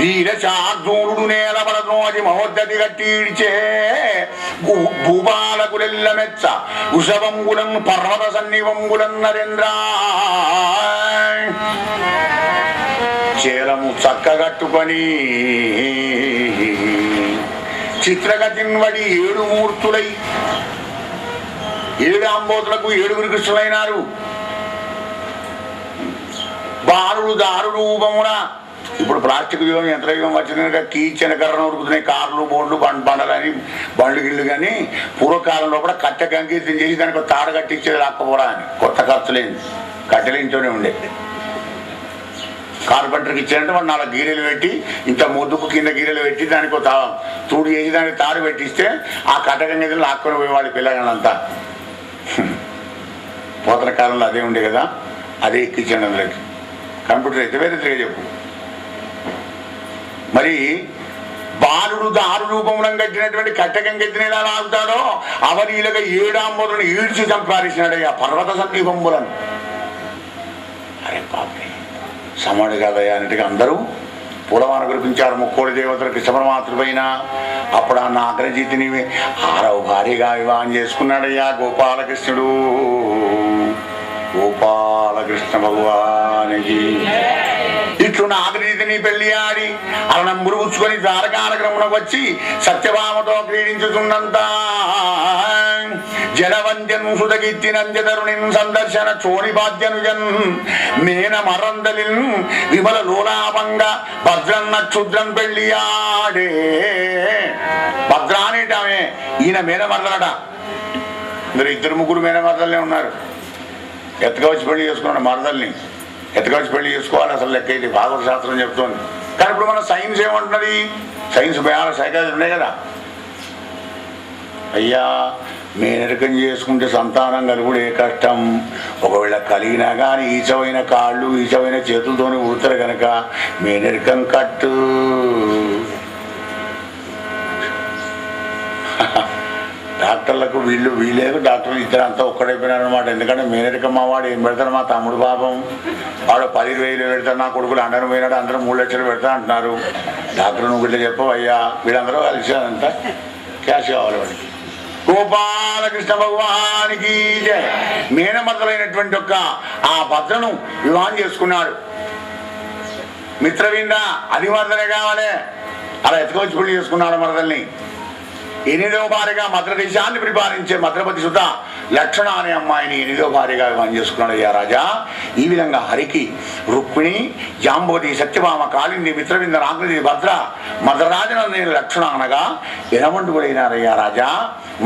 వీరశార్దూరుడు నేలబడద్రోజి మహోద్దతి గట్టి ఇడిచే భూపాలకులెల్ల మెచ్చ ఉషవంగులం పర్వత సన్నివంగులం నరేంద్ర. చేలము చక్కగట్టుకొని చిత్రగతిన్వడి 7 మూర్తులై 7 ఆంబోతులకు 7 కృష్ణులైనారు. బాలుడు దారు రూపమున. ఇప్పుడు ప్లాస్టిక్ యుగం యంత్రయుగం వచ్చిన కీచన కర్ర ఉరుకుతున్నాయి, కార్లు బోర్డులు బండలని బండ్లు గిళ్ళు. కానీ పూర్వకాలంలో కూడా కట్టె కంకీర్తం చేసి దానికి తాడు కట్టించేది రాకపోవడా అని. కొత్త ఖర్చులేంది, కట్టెలు ఇంట్లోనే ఉండే. కార్పెంటర్కి ఇచ్చారంటే వాడు 4 గీరెలు పెట్టి ఇంత ముద్దుకు కింద గీరెలు పెట్టి దానికి తూడు చేసి దానికి తాడు పెట్టిస్తే ఆ కట్టకంగా లాక్కొని పోయేవాడి పిల్లగాళ్ళంతా. పోతన కాలంలో అదే ఉండే కదా, అదే ఎక్కించండి అందరికి. కంప్యూటర్ అయితే వేరే చెప్పు. మరి బాలుడు దారు రూపంలో కట్టినటువంటి కట్టకంగెత్తిన ఎలా లాగుతాడో అవలీలగా 7 ఆంబోతులను ఈడ్చి సంపాదించినాడు ఆ పర్వత సమీపంబులను. అరే పాపే సమాడు కాదయ్యా అన్నట్టుగా అందరూ పూలవాన కురిపించారు ముక్కోడి దేవతలు కృష్ణ పరమాత్మ పైన. అప్పుడు ఆ నాగరజీతిని 6వ భార్యగా వివాహం చేసుకున్నాడయ్యా గోపాలకృష్ణుడు. గోపాలకృష్ణ భగవానికి ఇట్లు నాగరీతిని పెళ్లి ఆడి అరణంబురు పుచ్చుకొని ద్వారకానగరమునకు వచ్చి సత్యభామతో క్రీడించుతున్నంత జలవంజన్ సుధగిత్తినంజధరుణిన్ సందర్శన చోణిపాద్యనుజన్ మేన మరందలిన్ విమల లోలాభంగా భద్రన్న క్షుద్రన్ పెళ్లి ఆడే. భద్ర అనేటామే ఈయన మేనమర్దలట. మీరు 2-3 మేనమర్దలనే ఉన్నారు. ఎత్తుకొచ్చి పెళ్లి చేసుకున్నాడు మరదల్ని. ఎత్తుకొచ్చి పెళ్లి చేసుకోవాలి అసలు లెక్క ఇది భాగవత శాస్త్రం చెప్తోంది. కానీ ఇప్పుడు మన సైన్స్ ఏమంటున్నది? సైన్స్ భయాలు సైకాలజీ ఉన్నాయి కదా. అయ్యా మేనరికం చేసుకుంటే సంతానం కలుగుడు ఏ కష్టం. ఒకవేళ కలిగినా కానీ ఈచవైన కాళ్ళు ఈచవైన చేతులతోనే ఊడతారు కనుక మేనరికం కట్టు. డాక్టర్లకు వీళ్ళే డాక్టర్లు ఇద్దరు అంతా ఒక్కడైపోయినారు అనమాట. ఎందుకంటే మేనరికం మా వాడు ఏం పెడతాడు, మా తమ్ముడు పాపం వాడు 10,000 పెడతాడు, నా కొడుకులు 100 పోయినాడు, అందరూ 3 లక్షలు పెడతా అంటున్నారు. డాక్టర్ నువ్వు వీళ్ళు చెప్పవు అయ్యా, వీళ్ళందరూ కలిసి అంతా క్యాష్ కావాలి వాడికి. గోపాలకృష్ణ భగవానికి జయ. మేనమర్దలైనటువంటి ఆ భద్రను వివాహం చేసుకున్నాడు. మిత్రవింద అది మరదలే కావాలి, అలా ఎత్తుకొచ్చి పెళ్లి చేసుకున్నాడు మరదల్ని. 8వ భార్యగా మద్ర దేశాన్ని పరిపాలించే మద్రపతి సుత లక్షణ అనే అమ్మాయిని 8వ భార్యగా వివాహం చేసుకున్నాడు అయ్యా రాజా. ఈ విధంగా హరికి, రుక్మిణి, జాంబోతి, సత్యభామ, కాళింది, మిత్రవింద, నాగరి, భద్ర, మద్రరాజన లక్షణ అనగా ఎనమండుగుడైనారయ్యా రాజా.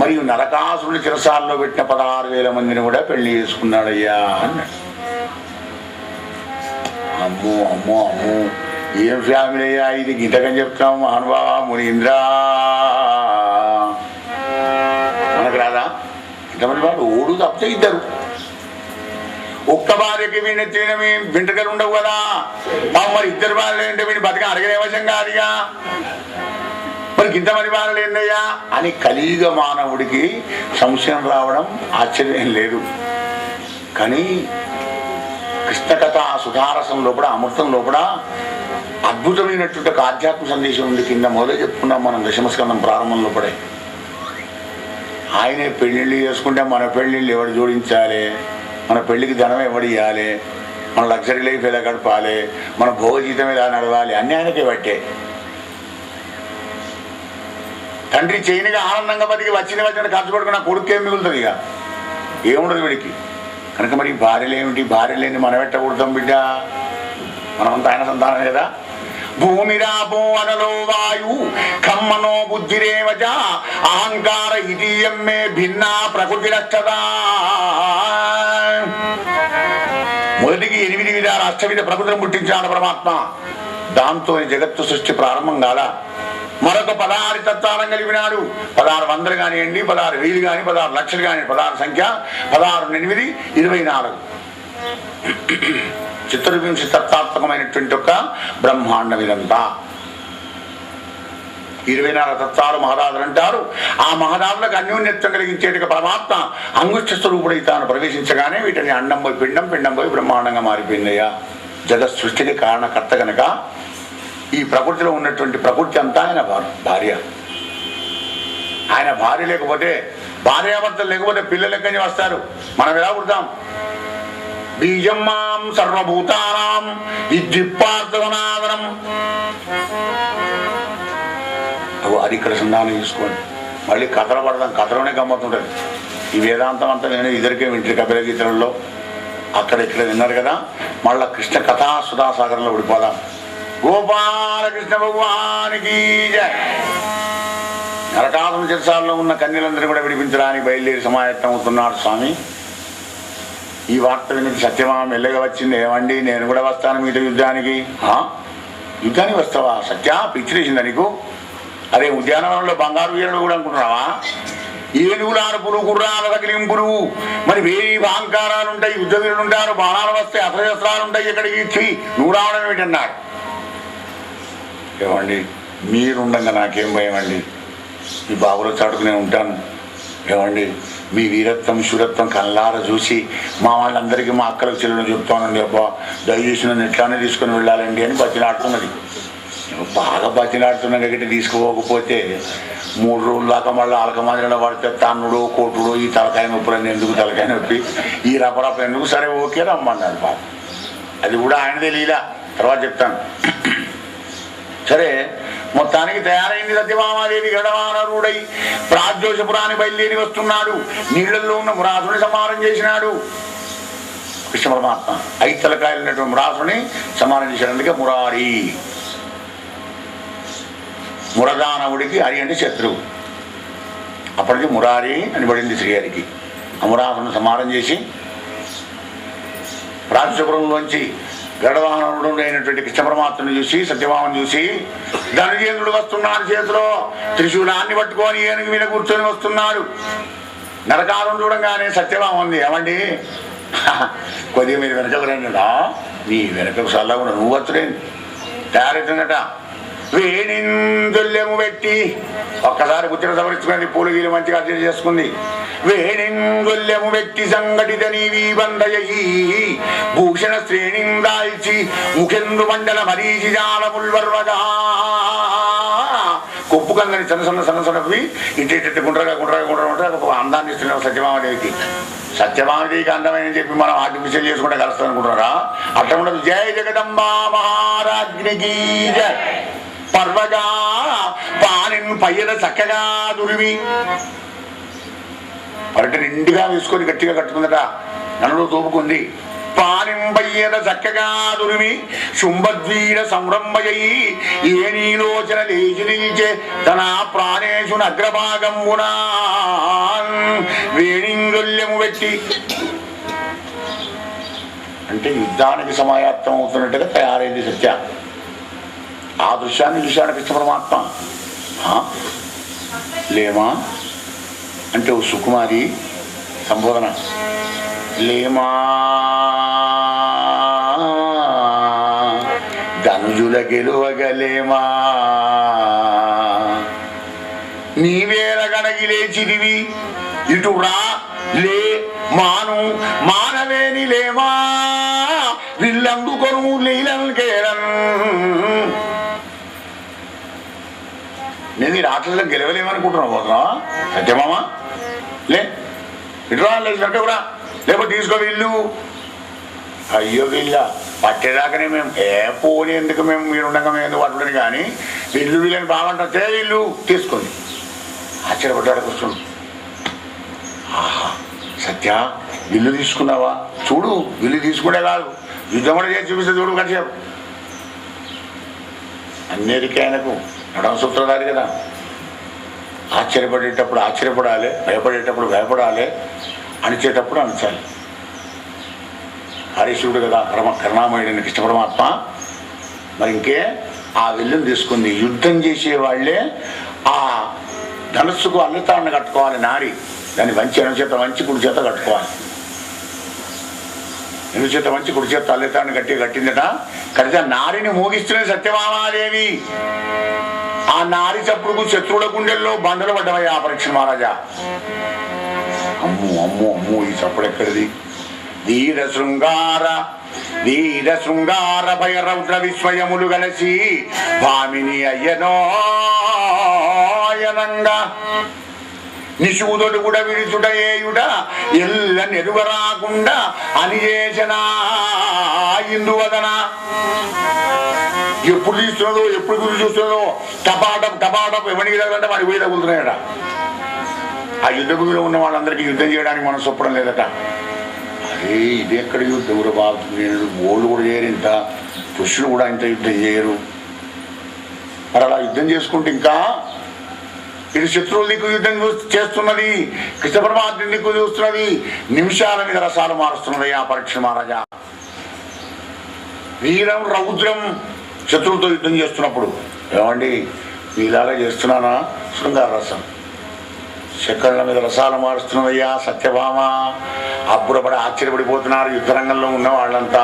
మరియు నరకాసురుని చిరసాల్లో పెట్టిన 16,000 మందిని కూడా పెళ్లి చేసుకున్నాడయ్యా అన్నాడు. అమ్మో అమ్మో అమ్మో ఏం ఫ్యామిలీ అయ్యా ఇది, గీతకని చెప్తాం మహానుభావ మునీంద్ర. మనకు రాదా ఇంతమంది వాళ్ళు ఓడు తప్పితే ఇద్దరు. ఒక్క భార్యకి వీణెత్తిన వెంట్రుకలు ఉండవు కదా, మరి 2 భార్యలు ఏంటో వీడి బతిక అడగనే వశం కాదుగా, మరి ఇంతమంది భార్యలు ఏందయ్యా అని కలియుగ మానవుడికి సంశయం రావడం ఆశ్చర్యం లేదు. కానీ కృష్ణ కథ సుధారసం లోపల అమృతం లోపల అద్భుతమైనటువంటి ఒక ఆధ్యాత్మిక సందేశం ఉంది. కింద మొదలు చెప్పుకున్నాం మనం దశమస్కందం ప్రారంభంలో పడే. ఆయనే పెళ్ళిళ్ళు చేసుకుంటే మన పెళ్ళిళ్ళు ఎవడు జోడించాలి, మన పెళ్ళికి ధనం ఎవడు ఇవ్వాలి, మన లగ్జరీ లైఫ్ ఎలా గడపాలి, మన భోగజీతం ఎలా నడవాలి అన్నీ ఆయనకే పట్టే. తండ్రి చేయనిగా ఆనందంగా బతికి వచ్చిన ఖర్చు పడుకున్న కొడుకేం మిగులుతుంది, ఇక ఏముండదు వీడికి. కనుక మరి భార్యలు ఏమిటి, భార్య లేని మనం పెట్టకూడదాం బిడ్డ, మనమంతా ఆయన సంతానం కదా. భూమిరాపో అనలో వాయు కమ్మనో బుద్ధిరేవచ అహంకార ఇటీయమ్మే భిన్న ప్రకృతి రక్షదా. మొదటికి 8 విధాల అష్టవిధ ప్రకృతిని పుట్టించాడు పరమాత్మ. దాంతో జగత్తు సృష్టి ప్రారంభం కాల. మరొక 16 తత్వాలను కలిపినాడు. 1600 కానివ్వండి, 16,000 కానీ, 16 లక్షలు కానీ, 16 సంఖ్య 16 8 24 చతుర్వింశ తత్వాత్మకమైనటువంటి ఒక బ్రహ్మాండం ఇదంతా. 24 తత్వాలు మహదాదులు అంటారు. ఆ మహదాదులకు అన్యోన్యత్వం కలిగించేట పరమాత్మ అంగుష్ట స్వరూపుడై తాను ప్రవేశించగానే వీటిని అండం పోయి పిండం, పిండం పోయి బ్రహ్మాండంగా మారిపోయిందయ్యా. జగత్ సృష్టికి కారణకర్త కనుక ఈ ప్రకృతిలో ఉన్నటువంటి ప్రకృతి అంతా ఆయన భార్య. ఆయన భార్య లేకపోతే, భార్యాభర్తలు లేకపోతే పిల్లలు ఎక్కడి వస్తారు? మనం ఎలా పుడతాం? బీజం మాం సర్వభూతానాం విద్యుత్పార్థనాదనం. అది ఇక్కడ సంధానం తీసుకోండి. మళ్ళీ కథలు పడదాం, కథలోనే గమ్మతుంటుంది. ఈ వేదాంతం అంతా నేను ఇద్దరికే వింటారు కపిలగీతలలో, అక్కడ ఇక్కడ విన్నారు కదా. మళ్ళా కృష్ణ కథా సుధాసాగరంలో విడిపోదాం. గోపాలకృష్ణ భగవానికి జయ. నరకాసుర చిరసాల్లో ఉన్న కన్యలందరూ కూడా విడిపించడానికి బయలుదేరి సమాయత్తం అవుతున్నాడు స్వామి. ఈ వార్త విని సత్యమా మెల్లగా వచ్చింది. ఏమండి నేను కూడా వస్తాను మీతో యుద్ధానికి. యుద్ధానికి వస్తావా? సత్య పిచ్చిలేసిందా నీకు? అదే ఉద్యానవనంలో బంగారు వీరుడు కూడా అనుకుంటున్నావా? ఏనుగుల అరుపులు, గుర్రాల తగిలింపులు, మరి వేయి అహంకారాలు ఉంటాయి, యుద్ధ వీరులు ఉంటారు, బాణాలు వస్తాయి, అస్త్రశస్త్రాలు ఉంటాయి. ఇక్కడికి ఇచ్చి నువ్వు రావడం ఏమిటన్నాడు. ఏమండి మీరుండగా నాకేం భయం అండి, మీ బాబులో చాటుకునే ఉంటాను. ఏమండి మీ వీరత్వం శూరత్వం కళ్ళారా చూసి మా వాళ్ళందరికీ మా అక్కలకు చెల్లెలను చెప్తానండి. అబ్బా దయచేసి నన్ను ఎట్లానే తీసుకుని వెళ్ళాలండి అని బతిలాడుతున్నది. బాగా బతిలాడుతున్నా గట్టి తీసుకుపోకపోతే 3 రోజుల దాకా మళ్ళీ ఆలకమాదిలో పడితే తన్నుడు కోటుడు ఈ తలకాయ నొప్పులన్నీ ఎందుకు తలకాయ నొప్పి ఈ రపరప ఎందుకు సరే ఓకే రమ్మన్నాడు పాప. అది కూడా ఆయనదే లీలా, తర్వాత చెప్తాను. సరే మొత్తానికి తయారైంది సత్యభామాదేవి. గడవానరుడై ప్రాజ్యోషపురాన్ని బయలుదేరి వస్తున్నాడు. నీళ్లలో ఉన్న మురాసుని సంహారం చేసినాడు కృష్ణ పరమాత్మ. 5 తలకాయలు ఉన్నటువంటి మురాసుని సంహారం చేశాడు. అందుకే మురారి. మురదానవుడికి హరి అంటే శత్రువు. అప్పటికి మురారి అని పడింది శ్రీహరికి. అమరాసును సంహారం చేసి ప్రాజ్యోషపురంలోంచి గడవానరుడు అయినటువంటి కృష్ణ పరమాత్మను చూసి సత్యభామను చూసి ధనుజేంద్రుడు వస్తున్నాడు. చేతిలో త్రిశూలాన్ని పట్టుకొని ఏనుగు మీద కూర్చొని వస్తున్నాడు. నరకాలను చూడంగానే సత్యభామ ఉంది, ఏమండి కొద్దిగా మీరు వెనకకు రండిడా, నీ వెనకకు సల్లగా నువ్వు వచ్చులేండి తయారైతుందట. వేణిందుల్యము పెట్టి ఒక్కసారి బుద్ధిని సవరించుకుంది. పూలు గీలు మంచిగా అర్చన చేసుకుంది. వేణిందుల్యము పెట్టి సంఘటిత నీవీ బంధయీ భూషణ శ్రేణిం దాల్చి ముఖెందు మండల మరీచి జాలముల్వర్వగా కొప్పు కందని సన్నవి ఇటు గుండ్రగా అందాన్ని ఇస్తున్నాం సత్యభామదేవికి. సత్యభామదేవికి అందమైన చెప్పి మనం ఆర్టిఫిషియల్ చేసుకుంటే కలుస్తాం అనుకుంటున్నారా? అట్లా ఉండదు. జయ జగదంబా మహారాజ్ఞికి పర్వగా పానిన్ పయ్యద చక్కగా దురివి పరట నిండుగా వేసుకొని గట్టిగా కట్టుకుందట. నన్ను తోపుకుంది. పానింబయ్యద చక్కగా దురిమి శుంభద్వీర సంరంభయీ ఏ నీలోచన లేచి నిలిచే తన ప్రాణేశున అగ్రభాగంబునా వేణింగొల్యము పెట్టి అంటే యుద్ధానికి సమాయత్తం అవుతున్నట్టుగా తయారైంది సత్య. ఆ దృశ్యాన్ని చూశాడు కృష్ణ పరమాత్మ. లేమా అంటే ఓ సుకుమారి సంబోధన. లేమా ధనుజుల గెలువగలేమా నీవేల గడగి లేచిదివి ఇటు రా లే మాను మానవేని లేమా విల్లందుకొను లీలను కేరన్. నేను ఈ రాక్షసులకు గెలవలేమనుకుంటున్నావు పోతున్నా సత్యమామా లే ఇటురా లేచినట్టురా లేకపోతే తీసుకో వీళ్ళు. అయ్యో వీళ్ళ పట్టేదాకానే మేము పోనీ ఎందుకు మేము మీరు ఉండగా మేము ఎందుకు పట్టుడని కానీ వీళ్ళు వీళ్ళని బాగుంటాం తే వీళ్ళు తీసుకుంది. ఆశ్చర్యపడ్డాడు కూర్చోండి. ఆహా సత్య విల్లు తీసుకున్నావా? చూడు విల్లు తీసుకునే కాదు యుద్ధం కూడా చేసి చూపిస్తే చూడు కసేపు. అన్నిటికీ ఆయనకు నడమ సూత్రధారి కదా. ఆశ్చర్యపడేటప్పుడు ఆశ్చర్యపడాలి, భయపడేటప్పుడు భయపడాలి, అణిచేటప్పుడు అణచాలి. హరీశుడు కదా కరుణామయుడైన కృష్ణ పరమాత్మ. మరి ఇంకే ఆ విల్లును తీసుకుంది. యుద్ధం చేసేవాళ్లే ఆ ధనుస్సుకు అల్లతాన్ని కట్టుకోవాలి. నారి దాన్ని వంచి ఎనుచేత వంచి కుడి చేత కట్టుకోవాలి. ఎనుచేత వంచి కుడి చేత అల్లతాన్ని కట్టిందట. కడితే నారిని మోగిస్తున్నది సత్యభామాదేవి. ఆ నారి చప్పుడుకు శత్రువుల గుండెల్లో బండలు పడ్డవయ్యా పరీక్ష మహారాజా. అమ్ము అమ్ము అమ్ము ఈ చప్పుడు ఎక్కడిది? వీర శృంగార భయరౌద్ర విస్మయములు గలసి భామిని అయ్యనోయనంగా నిశూదుడు కూడా విడుచుట ఏయుడ ఎల్ల నెరుగరాకుండా అని చేసిన ఇందువదన. ఎప్పుడు తీస్తున్నదో ఎప్పుడు గురి చూస్తున్నదో టపాటం ఎవరికి తగలంటే వాడికి పోయి తగులుతున్నాయట. ఆ యుద్ధ భూమిలో ఉన్న వాళ్ళందరికీ యుద్ధం చేయడానికి మనం చొప్పడం లేదట. అరే ఇది ఎక్కడ యుద్ధం కూడా బాగుతుంది. ఓళ్ళు కూడా చేయరు, ఇంత పురుషులు కూడా ఇంత యుద్ధం చేయరు. మరి అలా యుద్ధం చేసుకుంటే ఇంకా ఇటు శత్రువుల దిక్కు యుద్ధం చేస్తున్నది, కృష్ణ పరమాత్మ దిక్కు చూస్తున్నది, నిమిషాల మీద రసాలు మారుస్తున్నది ఆ పరీక్ష మహారాజా. వీరం రౌద్రం శత్రువుతో యుద్ధం చేస్తున్నప్పుడు ఏమండి మీలాగా చేస్తున్నానా? శృంగార రసం చక్రాల మీద రసాలు మారుస్తున్నదయ్యా సత్యభామ. అప్పుడప్పుడు ఆశ్చర్యపడిపోతున్నారు యుద్ధరంగంలో ఉన్న వాళ్ళంతా.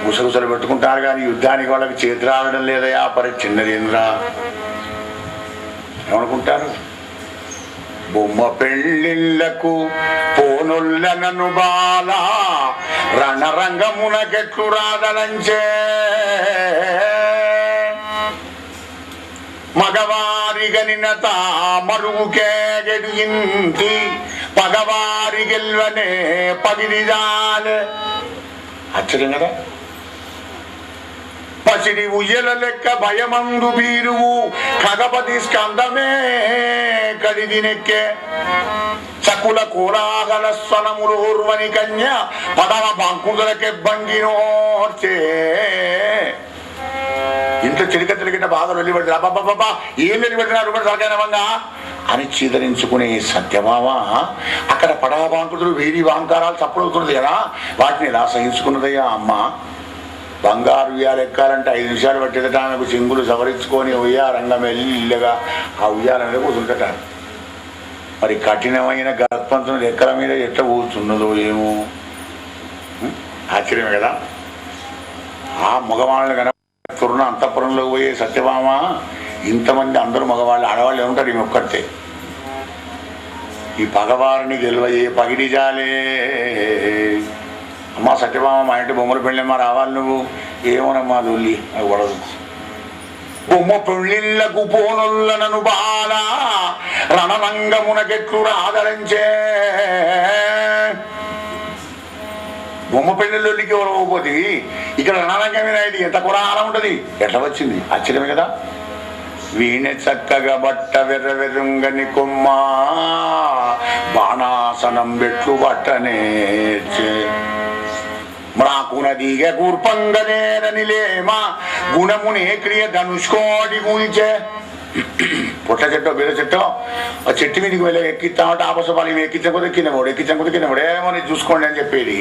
గుసగుసలు పెట్టుకుంటారు కానీ యుద్ధానికి వాళ్ళకి చేతి రావడం లేదయ్యా పరీక్ష నరేంద్ర. ఏమనుకుంటారు? బొమ్మ పెళ్ళిళ్లకు పోనుల్లనను బాల రణరంగమునకెట్లు రాదలంచే ఇక నిన్నత మరుగుకే గెడిగింది పగవారి గెల్వనే పగిలిదాలే. ఆశ్చర్యం కదా. పసిడి ఉయ్యల లెక్క భయమందు బీరువు ఖగపతి స్కందమే కడిదినెక్కే చకుల కోలాహల స్వనములు ఊర్వని కన్య పదవ బంకులకే బంగినోర్చే. ఇంట్లో చిలికిట బాగా వెళ్ళిపెట్టారు. అబ్బాబ్బా ఏం వెళ్ళిపెట్టినారు సరకైనవంగా అని చీదరించుకునే సత్యభామ అక్కడ పడవ బాంకుతులు వేరి వాంకారాలు చప్పుడవుతున్నది కదా, వాటిని ఎలా సహించుకున్నదయ్యా అమ్మ. బంగారు ఉయ్యాలు ఎక్కాలంటే 5 నిమిషాలు పట్టేదట. ఆమెకు చింగులు సవరించుకొని ఉయ్యారంగం వెళ్ళిగా ఆ ఉయ్యాల మీద కూర్చుంటట. మరి కఠినమైన గర్భంతుని ఎక్కల మీద ఎట్లా కూర్చున్నదో ఏమో, ఆశ్చర్యమే కదా. ఆ మగవాళ్ళని కనుక అంతఃపురంలో పోయే సత్యభామ ఇంతమంది అందరూ మగవాళ్ళు, ఆడవాళ్ళు ఏముంటారు ఈమె ఒక్కటే. ఈ పగవారిని గెలవయే పగిడిజాలే. అమ్మ సత్యభామ మా ఇంటి బొమ్మల పెళ్ళమ్మా రావాలి నువ్వు. ఏమోనమ్మా దొల్లి అది పడదు. బొమ్మ పెళ్ళిళ్ళకు పోనుల్లనను బాల రణరంగమునకెట్లు ఆదరించే. బొమ్మ పెళ్ళిళ్ళకి ఎవరు పోతే ఇక్కడ రణరంగమైన ఎంత కురాలం ఉంటుంది. ఎట్లా వచ్చింది ఆశ్చర్యమే కదా. వీణె చక్కగా బట్ట వెర్రవెరుంగని కొమ్మ బాణాసనం బెట్లు బట్టనేర్చే. మ్రాకునదిగ కూర్పంగనేరనిలేమా గుణమునే క్రియ ధనుష్కోటి కూల్చే. పుట్ల చెట్టో బీర చెట్టో ఆ చెట్టు మీదకి వెళ్ళి ఎక్కిస్తామంటే ఆపసపాలు ఎక్కించకపోతే కిందపోడు, ఎక్కించకపోతే కిందపోడు, ఏమని చూసుకోండి అని చెప్పేది.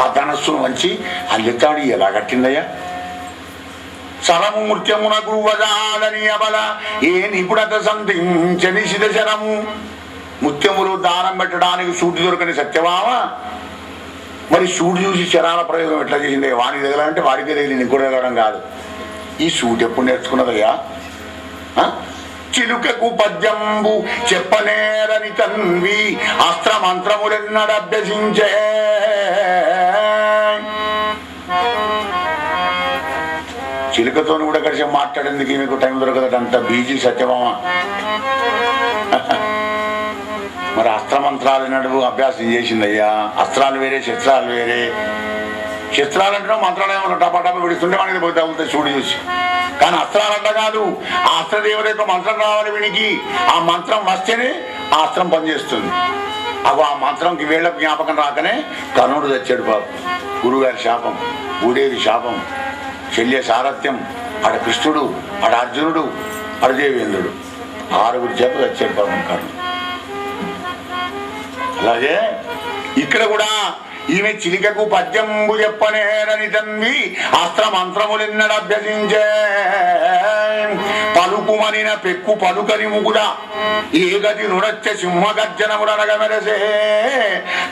ఆ ధనస్సును వంచి అల్లెత్తాడు. ఎలా కట్టిందయ్యా. సరము మృత్యమున గురువజాలని అబల ఏ నిపుణత సంధించని శిదశరము. ముత్యములు దానం పెట్టడానికి సూటి దొరకని సత్యభామ మరి సూటి చూసి శరాల ప్రయోగం ఎట్లా చేసింది. వాడికి తగలంటే వాడికే తగిలింది, ఇంకోటి తగలడం కాదు. ఈ సూటి ఎప్పుడు నేర్చుకున్నదయ్యా. చిలుకకు పద్యంబు చెప్పనేరని తన్వి అస్త్రమంత్రములెన్నడభ్యసించే. చిలుకతో కూడా కలిసి మాట్లాడేందుకు మీకు టైం దొరకదట, అంత బీజీ సత్యభామ. మరి అస్త్రమంత్రాలు నడువు అభ్యాసం చేసిందయ్యా. అస్త్రాలు వేరే శస్త్రాలు వేరే. శస్త్రాలు అంటే మంత్రాలు ఏమన్నా టపాటపా విడుస్తుంటే మనకి పోయి తగులుతాయి చూడు చూసి. కానీ అస్త్రాలంట కాదు. ఆ అస్త్రదేవుడి యొక్క మంత్రం రావాలి వీనికి. ఆ మంత్రం వస్తేనే ఆ అస్త్రం పనిచేస్తుంది. అవి ఆ మంత్రంకి వీళ్ళ జ్ఞాపకం రాకనే కర్ణుడు తెచ్చాడు బాబు. గురుగారి శాపం, భూదేవి శాపం, శల్య సారథ్యం, ఆడ కృష్ణుడు, ఆడ అర్జునుడు, అర్జేవేంద్రుడు, 6 చేపలు తెచ్చాడు పాపం కర్ణుడు. అలాగే ఇక్కడ కూడా ఈమె చిలికకు పద్యంబు చెప్పనేరని తన్వి అస్త్రమంత్రములెన్నడభ్యసించే. పలుకుమనిన పెక్కు పలుకని ముగుడ ఏ గతి నురచ్చ సింహగర్జనములనగ మెరసే.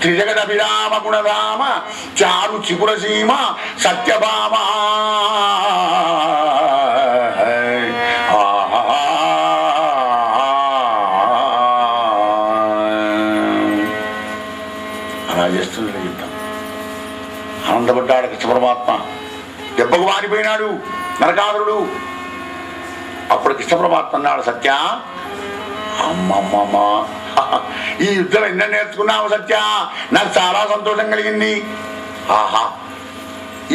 త్రిజగద విరామ గుణరామ చారు చిపురసీమ సత్యభామ. అలా చేస్తుంది యుద్ధం. ఆనందపడ్డాడు కృష్ణ పరమాత్మ. దెబ్బకు మారిపోయినాడు నరకాసురుడు. అప్పుడు కృష్ణ పరమాత్మ అన్నాడు, సత్య అమ్మమ్మమ్మ ఈ యుద్ధం ఎన్నో నేర్చుకున్నావు సత్య, నాకు చాలా సంతోషం కలిగింది. ఆహా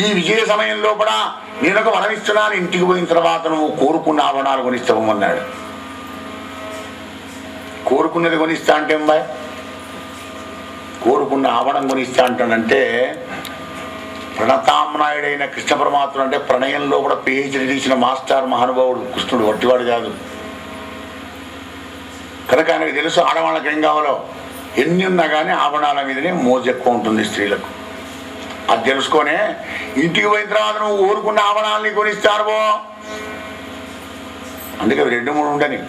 ఈ విజయ సమయంలో కూడా నేను ఒక వరం ఇస్తున్నాను. ఇంటికి పోయిన తర్వాత నువ్వు కోరుకున్న ఆభరణాలు కొనిస్తామన్నాడు. కోరుకున్నది కొనిస్తా అంటే అమ్మాయి, కోరుకున్న ఆవరణం కొనిస్తా అంటాడంటే ప్రణతామ్నాయుడైన కృష్ణ పరమాత్ముడు అంటే ప్రణయంలో కూడా PhD తీసిన మాస్టర్ మహానుభావుడు కృష్ణుడు, వట్టివాడు కాదు. కనుక ఆయనకు తెలుసు ఆడవాళ్ళకి ఏం కావాలో. ఎన్ని ఉన్నా కానీ ఆభరణాల మీదనే మోజు ఎక్కువ ఉంటుంది స్త్రీలకు. అది తెలుసుకొనే ఇంటికి పోయిన తర్వాత నువ్వు కోరుకున్న ఆభరణాలని కొనిస్తారువో. అందుకే 2-3 ఉండని.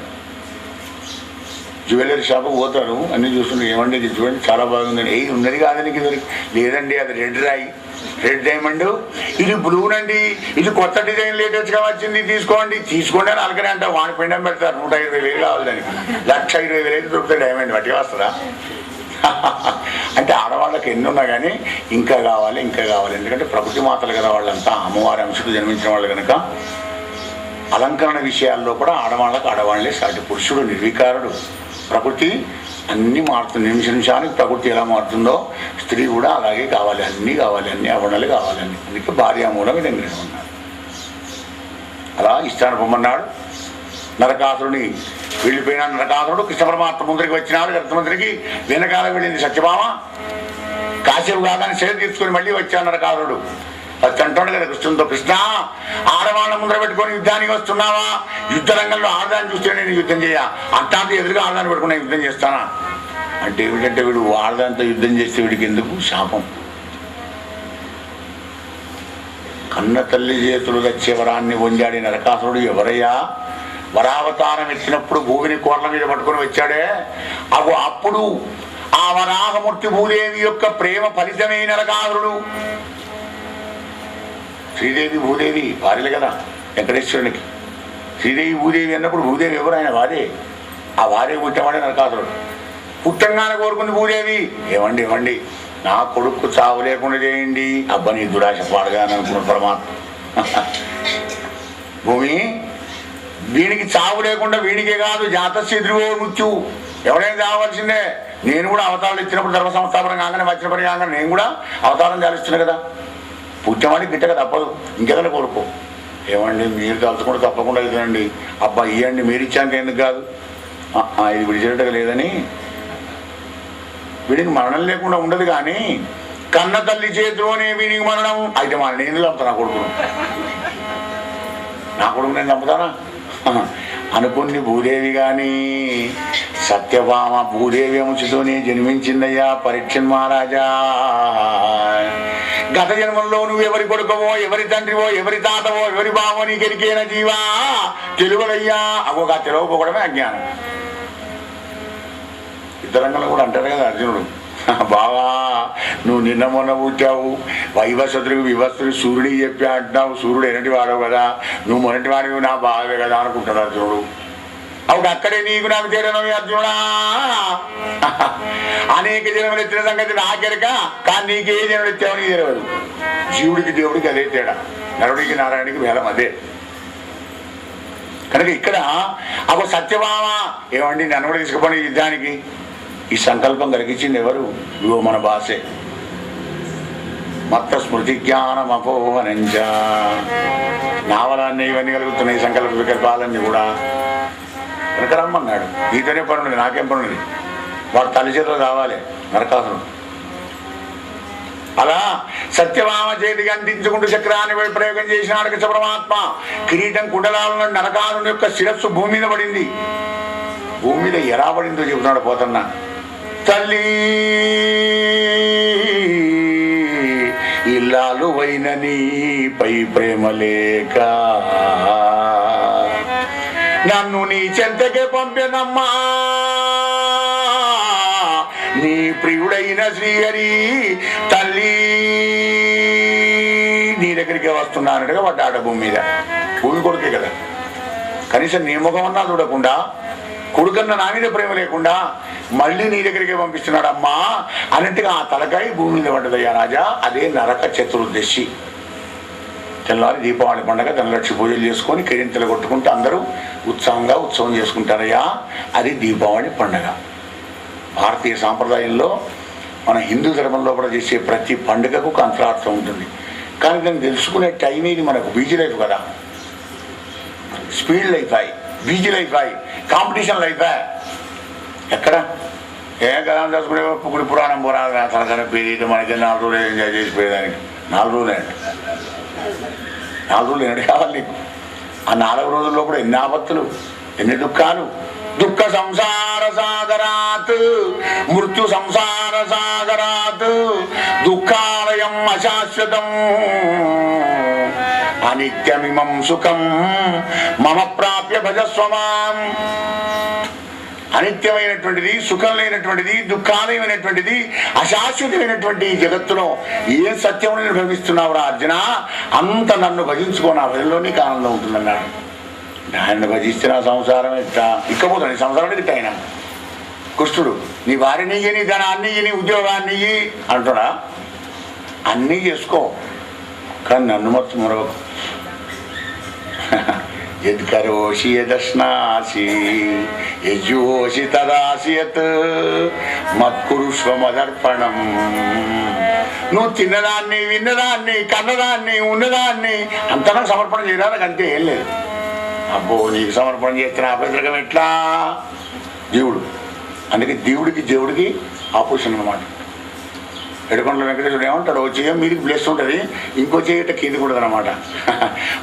జ్యువెలరీ షాప్కి పోతారు, అన్నీ చూస్తుంటే ఏమండి ఇది చూడండి చాలా బాగుందండి. ఏ ఉన్నది కాదని లేదండి అది రెడ్ రాయి, రెడ్ డైమండ్, ఇది బ్లూనండి, ఇది కొత్త డిజైన్ లేటెస్ట్గా వచ్చింది తీసుకోండి. తీసుకోండి అని అలాగనే అంటారు. వాడి పిండం పెడతారు. 120,000 కావాలి దానికి. 1,20,000 దొరుకుతాయి డైమండ్. బట్టిగా వస్తుందా? అంటే ఆడవాళ్ళకి ఎన్ని ఉన్నా కానీ ఇంకా కావాలి ఇంకా కావాలి. ఎందుకంటే ప్రకృతి మాతలు కదా వాళ్ళంతా, అమ్మవారి అంశకు జన్మించిన వాళ్ళు కనుక అలంకరణ విషయాల్లో కూడా ఆడవాళ్ళకు ఆడవాళ్లే సాటి. పురుషుడు నిర్వికారుడు. ప్రకృతి అన్నీ మారుతుంది. నిమిషానికి ప్రకృతి ఎలా మారుతుందో స్త్రీ కూడా అలాగే కావాలి. అన్నీ కావాలి, అన్ని అవరణలు కావాలని. అందుకే భార్యామూలం విధంగా ఉన్నారు. అలా ఇష్టాన్ని పొమ్మన్నాడు. నరకాసురుని వెళ్ళిపోయినాడు. నరకాసురుడు కృష్ణ పరమాత్మ ముందరికి వచ్చినాడు. గర్భమంత్రికి వెనకాల వెళ్ళింది సత్యభామ. కాశ్యపు కాదని శరీరం తీసుకొని మళ్ళీ వచ్చాడు నరకాసురుడు. వచ్చి అంటాడు కదా కృష్ణునితో, కృష్ణ ఆడవాళ్ళ ముందర పెట్టుకొని యుద్ధానికి వస్తున్నావా? యుద్ధ రంగంలో ఆడదాన్ని చూస్తే నేను యుద్ధం చేయ, అట్లాంటి ఎదురుగా ఆడదాన్ని పెట్టుకుని యుద్ధం చేస్తానా అంటే ఏమిటంటే, వీడు ఆడదాంతో యుద్ధం చేస్తే వీడికి ఎందుకు శాపం? కన్న తల్లి చేతులు తెచ్చే వరాన్ని పొందాడి నరకాసురుడు ఎవరయ్యా? వరావతారం ఎత్తినప్పుడు భూమిని కోర్ల మీద పట్టుకొని వచ్చాడే, అప్పుడు ఆ వరాహమూర్తి భూదేవి యొక్క ప్రేమ ఫలితమే నరకాసురుడు. శ్రీదేవి భూదేవి భార్యలు కదా వెంకటేశ్వరునికి. శ్రీదేవి భూదేవి అన్నప్పుడు భూదేవి ఎవరు? ఆయన భార్య. ఆ భార్య పుట్టవాడే నరకాసురుడు. పుట్టంగానే కోరుకుంది భూదేవి, ఏమండి ఏమండి నా కొడుకు చావు లేకుండా చేయండి. అబ్బా నీ దురాశ పాడగా అనుకున్నాడు పరమాత్మ. భూమి వీడికి చావు లేకుండా, వీడికే కాదు జాతశీద్రువో మృత్యు, ఎవరైనా చావలసిందే. నేను కూడా అవతారాలు ఇచ్చినప్పుడు ధర్మ సంస్థాపన కాగానే వచ్చిన పని కాగానే నేను కూడా అవతారం చాలిస్తున్నా కదా. పుట్టమని గిట్టక తప్పదు, ఇంకేదైనా కోరుకో. ఏమండి మీరు తలుచుకుంటే తప్పకుండా అవుతుందండి. అబ్బా ఇవ్వండి, మీరు ఇచ్చాక ఎందుకు కాదు, ఇది విడిచేటగా లేదని. వీడికి మరణం లేకుండా ఉండదు. కానీ కన్న తల్లి చేతిలోనే వీడికి మరణం అయితే మన నేను చంపుతా నా కొడుకు నేను చంపుతానా అనుకుంది భూదేవి. కానీ సత్యభామ భూదేవి అంశతోనే జన్మించిందయ్యా పరీక్షణ్ మహారాజా. గత జన్మల్లో నువ్వు ఎవరి కొడుకవో, ఎవరి తండ్రివో, ఎవరి తాతవో, ఎవరి బావో నీకెరికేన జీవా తెలుగులయ్యా. అగోగా తెలియకపోవడమే అజ్ఞానం. ఇతరంగంలో కూడా అంటారు కదా అర్జునుడు, బావా నువ్వు నిన్న మొన్న పుట్టావు, వైవస్వతుడికి వివస్త్రుడు సూర్యుడికి చెప్పి అంటున్నావు, సూర్యుడు ఎనటి వాడవు కదా, నువ్వు మొన్నటి వాడివి నా బావే కదా అనుకుంటాడు అర్జునుడు. అప్పుడు అక్కడే నీకు నాకు తేడనవి అర్జునుడా, అనేక జన్మలు ఎత్తిన సంగతి నాకెరక, కానీ నీకే జన్మలు ఎత్తావు నీకు తెలియదు. జీవుడికి దేవుడికి అదే తేడా, నరుడికి నారాయణకి భేదం అదే. కనుక ఇక్కడ అప్పుడు సత్యభామ ఏమండి నన్ను కూడా తీసుకుపోయి యుద్ధానికి ఈ సంకల్పం కలిగించింది ఎవరు? ఇవో మన భాషే. మత్త స్మృతి జ్ఞానం అపోవనంచ. నావలాన్ని ఇవన్నీ కలుగుతున్నాయి సంకల్ప వికల్పాలన్నీ కూడా. కనుక రమ్మన్నాడు. నీతోనే పనుంది, నాకేం పనుంది, వాడు తల్లి చేతిలో కావాలి నరకాసురుడు. అలా సత్యభామ చేతికి అంటించుకుంటూ చక్రాన్ని ప్రయోగం చేసినాడు కృష్ణ పరమాత్మ. కిరీటం కుండలాలను నరకాసురుని యొక్క శిరస్సు భూమి మీద పడింది. భూమి మీద ఎలా పడిందో చెబుతున్నాడు పోతన్నా. తల్లి ఇల్లాలు వైన నీపై ప్రేమ లేక నన్ను నీ చెంతకే పంపినమ్మా, నీ ప్రియుడైన శ్రీహరి తల్లి నీ దగ్గరికి వస్తున్నానట్టుగా పడ్డాడు భూమి మీద. భూమి కొడుకే కదా, కనీసం నీ ముఖమన్నా చూడకుండా, కొడుకన్న నా మీద ప్రేమ లేకుండా మళ్ళీ నీ దగ్గరికి పంపిస్తున్నాడు అమ్మా అన్నట్టుగా ఆ తలకాయ భూమి మీద పడ్డదయ్యా రాజా. అదే నరక చతుర్దశి. తెల్లారి దీపావళి పండుగ ధనలక్ష్మి పూజలు చేసుకొని కిరింతలు కొట్టుకుంటూ అందరూ ఉత్సాహంగా ఉత్సవం చేసుకుంటారయ్యా. అది దీపావళి పండుగ. భారతీయ సాంప్రదాయంలో మన హిందూ ధర్మంలో కూడా చేసే ప్రతి పండుగకు ఒక అంతరార్థం ఉంటుంది. కానీ దాన్ని తెలుసుకునే టైం ఇది మనకు. బిజీ లైఫ్ కదా, స్పీడ్ లైఫ్ అయి, బిజీ లైఫ్ అయి, కాంపిటీషన్ లైఫ్ ఎక్కడ ఏ కదా తెలుసుకునే పుకుడి పురాణం పురాణ తనకనే పేరు మనకి 4 రోజులు ఎంజాయ్ చేసిపోయేదానికి. 4 రోజులు ఏంటి, 4 రోజులు ఏంటి కావాలి నీకు? ఆ 4 రోజుల్లో కూడా ఎన్ని ఆపత్తులు, ఎన్ని దుఃఖాలు. దుఃఖ సంసార సాగరాత్ మృత్యు సంసార సాగరాత్ దుఃఖాలయం అశాశ్వతం అనిత్యమిమం సుఖం మమ ప్రాప్య భజస్వమాం. అనిత్యమైనటువంటిది, సుఖం లేనటువంటిది, దుఃఖాలయమైనటువంటిది, అశాశ్వతమైనటువంటి జగత్తులో ఏ సత్యం నేను భవిస్తున్నావురా అర్జున, అంత నన్ను భజించుకో, నా భజనలో నీకు ఆనందం ఉంటుందన్నాడు. ఆయనను భజిస్తే నా సంసారం ఇక్కపోతాడు. నీ సంసారం ఇట్ట ఆయన కృష్ణుడు నీ భార్యని నీ ధనాన్ని నీ ఉద్యోగాన్ని అంటున్నా, అన్నీ చేసుకో, కానీ నన్ను మొత్తం మరొక యద్కరోషి యదశ్నాసి యజ్జోషి తదాసి యత్ మత్కురుష్వ మదర్పణం. నువ్వు తిన్నదాన్ని, విన్నదాన్ని, కన్నదాన్ని, ఉన్నదాన్ని అంతా నాకు సమర్పణ చేయడానికి అంతే, ఏం లేదు. అబ్బో నీకు సమర్పణ చేస్తున్న అభ్యంతరకం ఎట్లా? జీవుడు. అందుకే దేవుడికి ఆపోజిషన్ అన్నమాట. ఎడుకొండల వెంకటేశ్వరుడు ఏమంటాడు, ఓ చేయం మీదికి ప్లేస్ ఉంటుంది, ఇంకో చేయట కిందికి ఉంటుంది అనమాట.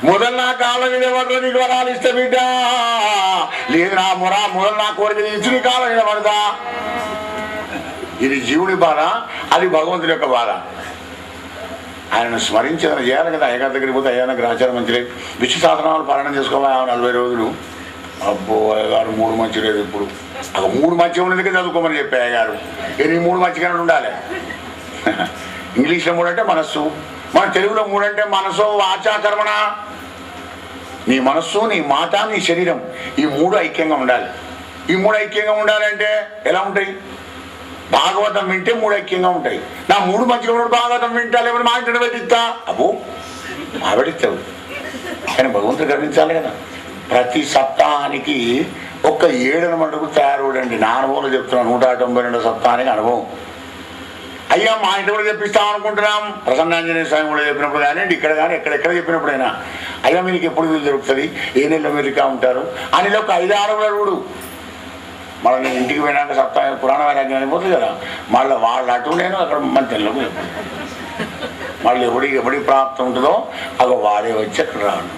మొదలు నా కాళ్ళ మీద పడతా నీకు వరాలు ఇస్తే బిడ్డ, లేదు నా మొదలు నా కోరిక తీర్చి నీ కాళ్ళ మీద పడతా. ఇది జీవుడి బాధ, అది భగవంతుడి యొక్క బాధ. ఆయనను స్మరించి ఏదైనా చేయాలి కదా. అయ్యగారి దగ్గరికి పోతే అయ్యా నాకు ఆచారం మంచి లేదు, విష్ణు సాధనాలు పాలన చేసుకోవాలి 40 రోజులు. అబ్బో అయ్యగారు 3 మంచి లేదు, ఇప్పుడు అక్కడ 3 మంచి ఉన్నందుకే చదువుకోమని చెప్పి అయ్యగారు. నీ 3 మంచిగానే ఉండాలి. ఇంగ్లీష్లో 3 అంటే మనస్సు, మన తెలుగులో 3 అంటే మనసు వాచా కర్మణ. నీ మనస్సు, నీ మాట, నీ శరీరం, ఈ 3 ఐక్యంగా ఉండాలి. ఈ 3 ఐక్యంగా ఉండాలంటే ఎలా ఉంటాయి? భాగవతం వింటే 3 ఐక్యంగా ఉంటాయి. నా 3 మంచిగా ఉన్నాడు, భాగవతం వింటా, లేకపోతే మా ఇంటిని పెట్టిస్తా. అబ్బో మా పెట్టిస్తావు, కానీ భగవంతుడు గర్వించాలి కదా. ప్రతి సప్తాహానికి ఒక్క 7 మటుకు తయారుడండి. నా అనుభవంలో చెప్తున్నాను, 192 సప్తాహానికి అనుభవం. అయ్యా మా ఇంటి కూడా చెప్పిస్తాం అనుకుంటున్నాం, ప్రసన్నాంజనేయ స్వామి కూడా చెప్పినప్పుడు కానీ, ఇక్కడ కానీ ఎక్కడెక్కడ చెప్పినప్పుడైనా, అయ్యా మీకు ఎప్పుడు వీలు దొరుకుతుంది, ఏ నెలలో మీరుగా ఉంటారు అని ఒక 5-6 అడుగుడు. మళ్ళీ నేను ఇంటికి పోయినాక సప్తాహం పురాణ వైరాగ్యం అయిపోతుంది కదా, మళ్ళీ వాళ్ళు అటు నేను అక్కడ మధ్యలో మళ్ళీ ఎవడి ప్రాప్తం ఉంటుందో అక్కడ వాడే వచ్చి అక్కడ రాను.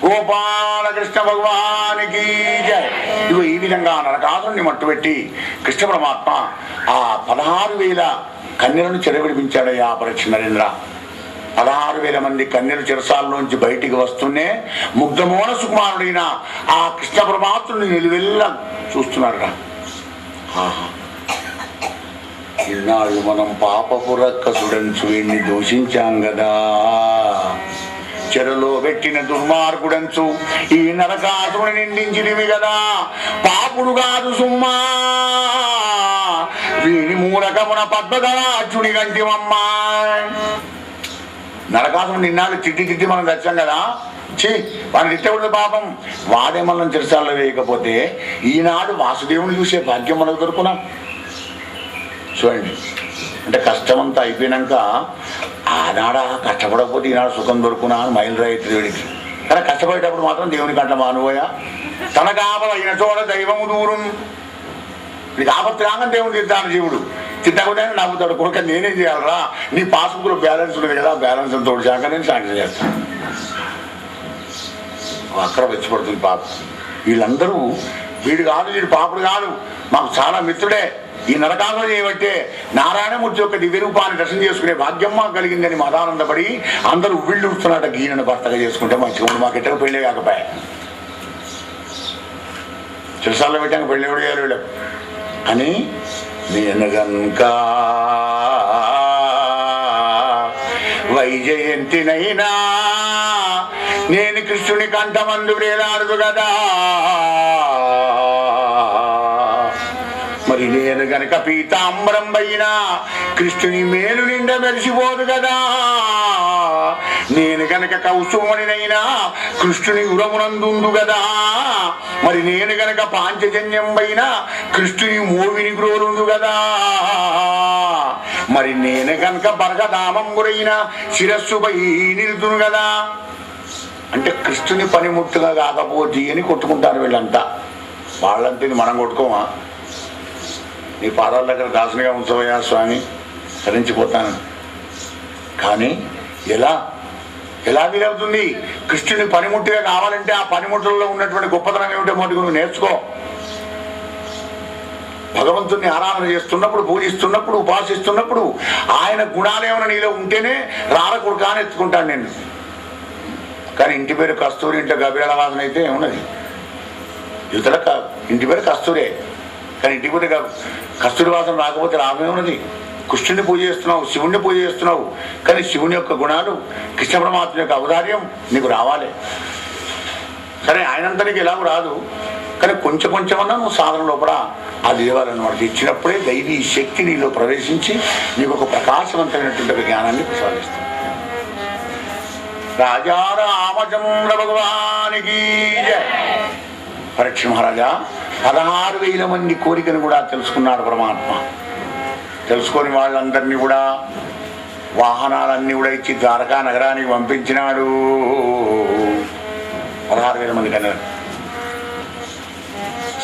గోపాలకృష్ణ భగవానికి జయ. ఇగో ఈ విధంగా నరకాసురుణ్ణి మట్టుపెట్టి కృష్ణ పరమాత్మ ఆ 16,000 కన్యలను చెరవిడిపించాడయ్యా పరీక్ష నరేంద్ర. 16,000 మంది కన్యలు చెరసాల్లోంచి బయటికి వస్తూనే ముగ్ధమోహన సుకుమారుడైన ఆ కృష్ణ పరమాత్ముని నిలువెల్లా చూస్తున్నాడురా. ఈనాడు మనం పాపపు రక్కసుడంచు వీడిని దూషించాం కదా, చెరలో పెట్టిన దుర్మార్గుడంచు ఈ నరకాసురుని నిందించినవి కదా, పాపుడు కాదు సుమ్మా వీని మూలకమున పద్మధరాచుని గంటివమ్మా. నరకాసురుని నిన్నాళ్ళు తిట్టి మనం తెచ్చాం కదా, వాడిని తిట్టకూడదు పాపం. వాడే మనం చెరసాల్లో వేయకపోతే ఈనాడు వాసుదేవుని చూసే భాగ్యం మనకు దొరుకునా? చూడండి, అంటే కష్టమంతా అయిపోయినాక ఆనాడ కష్టపడకపోతే ఈనాడు సుఖం దొరుకునా అని మైలురాయితీ దేవుడికి. కానీ కష్టపడేటప్పుడు మాత్రం దేవుని కంట మానువోయా. తనకు ఆపద అయిన చోట దైవము దూరం. నీకు ఆపత్తి రాగానే దేవుని తిట్టాను జీవుడు, తిట్టకుండా నవ్వుతాడు. కొడుక నేనేం చేయాలరా, నీ పాస్బుక్లో బ్యాలెన్స్ ఉంటుంది కదా, బ్యాలెన్స్ తోడిచాక నేను శాంక్షన్ చేస్తాను. అక్కడ వెచ్చిపడుతుంది పాప. వీళ్ళందరూ వీడు కాదు, వీడు పాపుడు కాదు, మాకు చాలా మిత్రుడే. ఈ నరకాసురుడు చేయబట్టే నారాయణమూర్తి యొక్క దివ్య రూపాన్ని దర్శనం చేసుకునే భాగ్యం మాకు కలిగిందని మతానందపడి అందరూ ఉవ్విళ్ళుడుతున్నట్ట. గీనను భర్తగా చేసుకుంటే మంచిగా ఉండి, మాకు ఎట్టగా పెళ్ళే కాకపోయా. చిరసాల్లో పెట్టాక పెళ్ళి ఎవడు చేయాలి వీళ్ళు అని. నేను గనుక వైజయంతినైనా నేను కృష్ణుని కంఠమందు వేలాడదు కదా, మరి నేను గనక పీతాంబరం పైనా కృష్ణుని మేలు నిండా మెరిసిపోదు కదా, నేను గనక కౌసుమణినైనా కృష్ణుని ఉరమునందుందు కదా, మరి నేను గనక పాంచజన్యం పైన కృష్ణుని మోవిని గ్రోలుందు కదా, మరి నేను గనక బర్గదామంబురైన శిరస్సుపై నిలుతును కదా. అంటే కృష్ణుని పనిముట్టుగా కాకపోతే అని కొట్టుకుంటారు వీళ్ళంతా. వాళ్ళంతే మనం కొట్టుకోమా? నీ పాదాల దగ్గర దాసునిగా ఉంచవయ్యా స్వామి, తరించిపోతాను. కానీ ఎలా వీలవుతుంది? కృష్ణుని పనిముట్టుగా కావాలంటే ఆ పనిముట్టుల్లో ఉన్నటువంటి గొప్పతనం ఏమిటో మటుకు నువ్వు నేర్చుకో. భగవంతుని ఆరాధన చేస్తున్నప్పుడు, పూజిస్తున్నప్పుడు, ఉపాసిస్తున్నప్పుడు ఆయన గుణాలేమైనా నీలో ఉంటేనే రారకుడు కాని ఎత్తుకుంటాను నేను. కానీ ఇంటి పేరు కస్తూరి, ఇంట్లో గబేళ వాసన అయితే ఏమున్నది? యువతల ఇంటి పేరు కస్తూరే, కానీ ఇంటికి పోతే కస్తూరి వాసన రాకపోతే లాభమే ఉన్నది. కృష్ణుని పూజ చేస్తున్నావు, శివుణ్ణి పూజ చేస్తున్నావు, కానీ శివుని యొక్క గుణాలు, కృష్ణ పరమాత్మ యొక్క ఔదార్యం నీకు రావాలి. సరే ఆయనంతా నీకు ఎలాగూ రాదు, కానీ కొంచెమన్నా నువ్వు సాధన లోపల అది ఇవ్వాలన్నమాట. ఇచ్చినప్పుడే దైవీ శక్తి నీలో ప్రవేశించి నీకు ఒక ప్రకాశవంతమైనటువంటి జ్ఞానాన్ని ప్రసాదిస్తుంది. రాజా రామచంద్ర భగవానికి పరీక్ష మహారాజా 16,000 మంది కోరికను కూడా తెలుసుకున్నాడు పరమాత్మ. తెలుసుకొని వాళ్ళందరినీ కూడా వాహనాలన్నీ కూడా ఇచ్చి ద్వారకా నగరానికి పంపించినాడు. 16,000 మంది కన్నారు.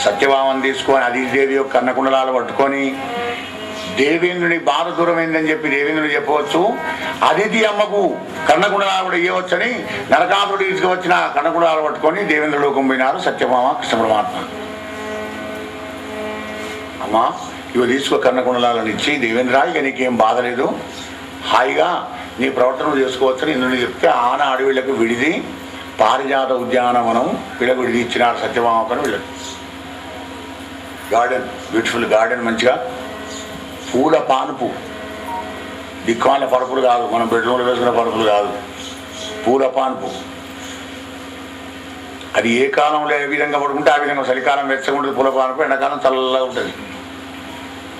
సత్యభామను తీసుకొని అదితిదేవి యొక్క కన్నకుండలాలు పట్టుకొని దేవేంద్రుని బాధ దూరమైందని చెప్పి దేవేంద్రుడు చెప్పవచ్చు. అదితి అమ్మకు కన్నకుండలాలు కూడా ఇవ్వవచ్చని నరకాసుడు తీసుకువచ్చిన కన్నకుండలాలు పట్టుకొని దేవేంద్ర లోకం పోయినారు సత్యభామ కృష్ణ పరమాత్మ. అమ్మా ఇవి తీసుకో కన్నకుండలాలను ఇచ్చి, దేవేంద్ర ఇక నీకేం బాధ లేదు, హాయిగా నీ ప్రవర్తన చేసుకోవచ్చని ఇంద్రుని చెప్తే ఆనాడు వీళ్ళకు విడిది పారిజాత ఉద్యానవనం వీళ్ళకు విడిది ఇచ్చినారు సత్యభామకని. వీళ్ళకి గార్డెన్, బ్యూటిఫుల్ గార్డెన్, మంచిగా పూల పానుపు, దిక్కాల పరుపులు కాదు, మనం బెడ్రూమ్లో వేసుకున్న పరుపులు కాదు, పూల పానుపు. అది ఏ కాలంలో ఏ విధంగా పడుకుంటే ఆ విధంగా, చలికాలం వెచ్చగా ఉంటుంది పూల పానుపు, ఎండాకాలం చల్లగా ఉంటుంది.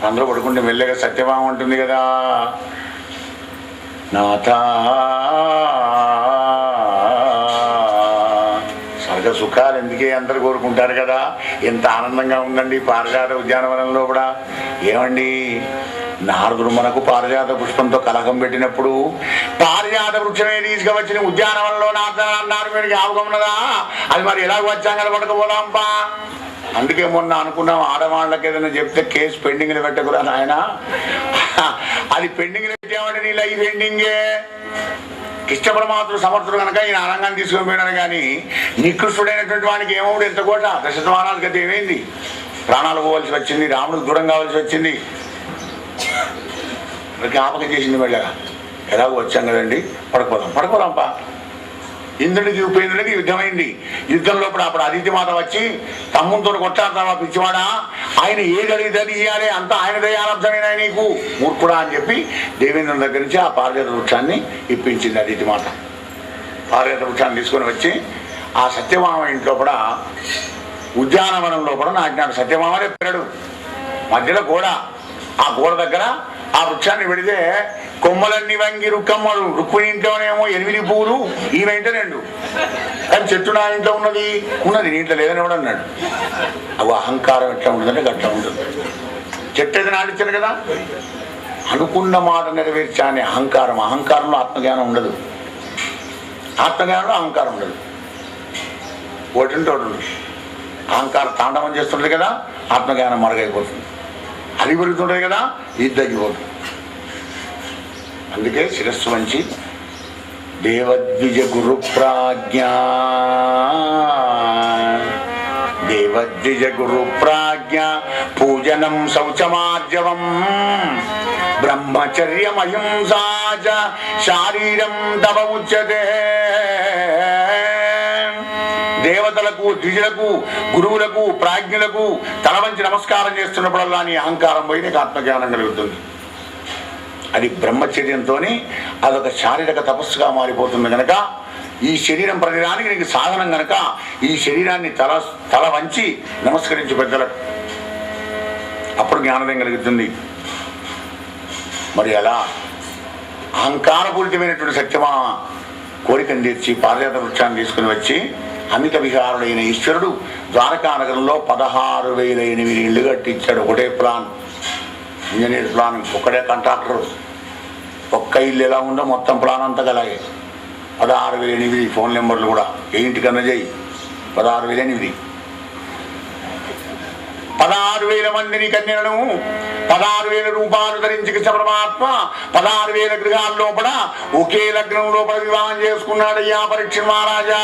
అందరూ పడుకుంటే మెల్లగా సత్యభామ ఉంటుంది కదా, నాథ స్వర్గ సుఖాలు ఎందుకే అందరు కోరుకుంటారు కదా. ఎంత ఆనందంగా ఉందండి పారిజాత ఉద్యానవనంలో కూడా. ఏమండి నారదుడు మనకు పారిజాత పుష్పంతో కలహం పెట్టినప్పుడు పారిజాత వృక్షమే తీసుకువచ్చిన ఉద్యానవనంలో నారదుడికి జ్ఞాపకం ఉన్నదా? అది మరి ఎలాగ వచ్చాం కదా పడకపోదాంపా. అందుకే మొన్న అనుకున్నాం ఆడవాళ్ళకి ఏదైనా చెప్తే కేసు పెండింగ్లు పెట్టకురా నాయన, అది పెండింగ్లు పెట్టామంటే నీ లైఫ్ ఎండింగే. కృష్ణ పరమాత్ముడు సమర్థుడు కనుక ఈయన ఆనంగాన్ని తీసుకొని పోయినాడు. కానీ నికృష్టుడైనటువంటి వానికి ఏమవుడు ఎంత కోట దశద్వారాల గతి ఏమైంది? ప్రాణాలు పోవలసి వచ్చింది, రాముడికి దూరం కావాల్సి వచ్చింది, జ్ఞాపకం చేసింది. వెళ్ళగా ఎలాగో వచ్చాం కదండి పడుకోదాంపా. ఇంద్రుడికి ఉపేంద్రుడికి యుద్ధమైంది. యుద్ధం లోపల అప్పుడు అదితి మాత వచ్చి తమ్ముతో కొట్టాడతావా పిచ్చివాడా, ఆయన ఏది అడిగితే ఇయ్యాలి, అంత ఆయన దయాలబ్ధమైన నీకు మూర్ఖుడా అని చెప్పి దేవేంద్రుని దగ్గర నుంచి ఆ పారిజాత వృక్షాన్ని ఇప్పించింది అదితి మాత. పారిజాత వృక్షాన్ని తీసుకొని వచ్చి ఆ సత్యభామ ఇంట్లో కూడా ఉద్యానవనంలో కూడా నాటినాడు. సత్యభామనే పెరడు మధ్యలో గోడ, ఆ గోడ దగ్గర ఆ వృక్షాన్ని పెడితే కొమ్మలన్నీ వంగి రుక్కమ్మలు, రుక్కుని ఇంట్లోనేమో 8 పువ్వులు, ఈ వెంట 2. కానీ చెట్టు నా ఇంట్లో ఉన్నది నీ ఇంట్లో లేదని కూడా అన్నాడు. అవి అహంకారం ఎట్లా ఉంటుందంటే గట్లా ఉంటుంది. చెట్టు ఏదైనా ఆడిచ్చాను కదా, అనుకున్న మాట నెరవేర్చా అనే అహంకారం. అహంకారంలో ఆత్మజ్ఞానం ఉండదు, ఆత్మజ్ఞానంలో అహంకారం ఉండదు. ఒకటి అహంకారం తాండవం చేస్తుంటుంది కదా, ఆత్మజ్ఞానం మరుగైపోతుంది. అది పెరుగుతుంటుంది కదా, ఇది తగ్గిపోతుంది. అందుకే శిరస్సు వంచి దేవద్విజ గురు ప్రాజ్ఞ పూజనం శౌచమార్జవం బ్రహ్మచర్యమహింసా చ శారీరం తవ ఉచ్యతే. దేవతలకు, ద్విజులకు, గురువులకు, ప్రాజ్ఞులకు తల వంచి నమస్కారం చేస్తున్నప్పుడల్లా నీ అహంకారం పోయి నీకు ఆత్మజ్ఞానం కలుగుతుంది. అది బ్రహ్మచర్యంతో అదొక శారీరక తపస్సుగా మారిపోతుంది కనుక ఈ శరీరం ప్రతిదానికి నీకు సాధనం కనుక ఈ శరీరాన్ని తల వంచి నమస్కరించు పెద్దలకు, అప్పుడు జ్ఞానోదయం కలుగుతుంది. మరి అలా అహంకారపూరితమైనటువంటి సత్యభామ కోరికను తీర్చి పారిజాత వృక్షాన్ని తీసుకుని వచ్చి అమిత విహారుడైన ఈశ్వరుడు ద్వారకా నగరంలో 16,008 ఇళ్ళు కట్టించాడు. ఒకటే ప్లాన్, ఇంజనీర్ ప్లాన్, ఒక్కడే కాంట్రాక్టర్. ఒక్క ఇల్లు ఎలా ఉందో మొత్తం ప్లాన్ అంతా అలాగే. 16,008 ఫోన్ నెంబర్లు కూడా ఏ ఇంటికన్నా చేయి. 16,008 16,000 మందిని కన్యలను 16,000 రూపాయలు ధరించి కృష్ణ పరమాత్మ 16,000 గృహాల లోపల ఒకే లగ్నం లోపల వివాహం చేసుకున్నాడయ్యా పరీక్ష మహారాజా.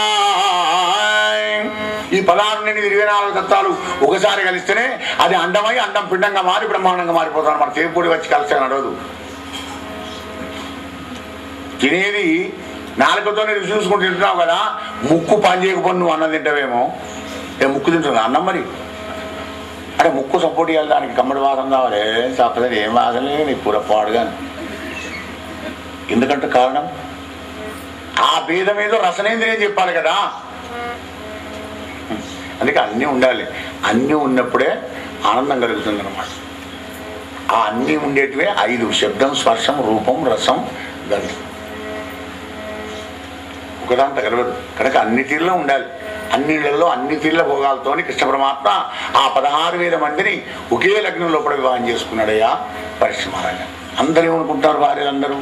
ఈ 16,024 తత్వాలు ఒకసారి కలిస్తేనే అది అండమై అండం పిండంగా మారి బ్రహ్మాండంగా మారిపోతాను. మన చేపూడి వచ్చి కలిస్తే నడవదు. తినేది నాలుగుతో నేను చూసుకుంటూ తింటున్నావు కదా, ముక్కు పని చేయకపోతే నువ్వు అన్నం తింటావేమో. ముక్కు తింటున్నా అన్నం మరి అంటే ముక్కు సపోర్ట్ ఇవ్వాలి, దానికి కమ్మడి వాసన కావాలి. తప్పదని ఏం వాసన లేదు నీ పూరపాడుగాని. ఎందుకంటే కారణం ఆ భేదం ఏదో రసనేంద్రియం చెప్పాలి కదా. అందుకే అన్నీ ఉండాలి. అన్నీ ఉన్నప్పుడే ఆనందం కలుగుతుంది అన్నమాట. ఆ అన్నీ ఉండేటివే 5: శబ్దం, స్పర్శం, రూపం, రసం, గంధం. ఒక ఒక్కదాంత కలవదు కనుక అన్ని తీరులో ఉండాలి. అన్నిళ్లలో అన్ని తీర్ల భోగాలతో కృష్ణ పరమాత్మ ఆ 16,000 మందిని ఒకే లగ్నం లోపల వివాహం చేసుకున్నాడయ్యా పరీక్ష మహారాజా. అందరూ ఏమనుకుంటారు భార్యలందరూ,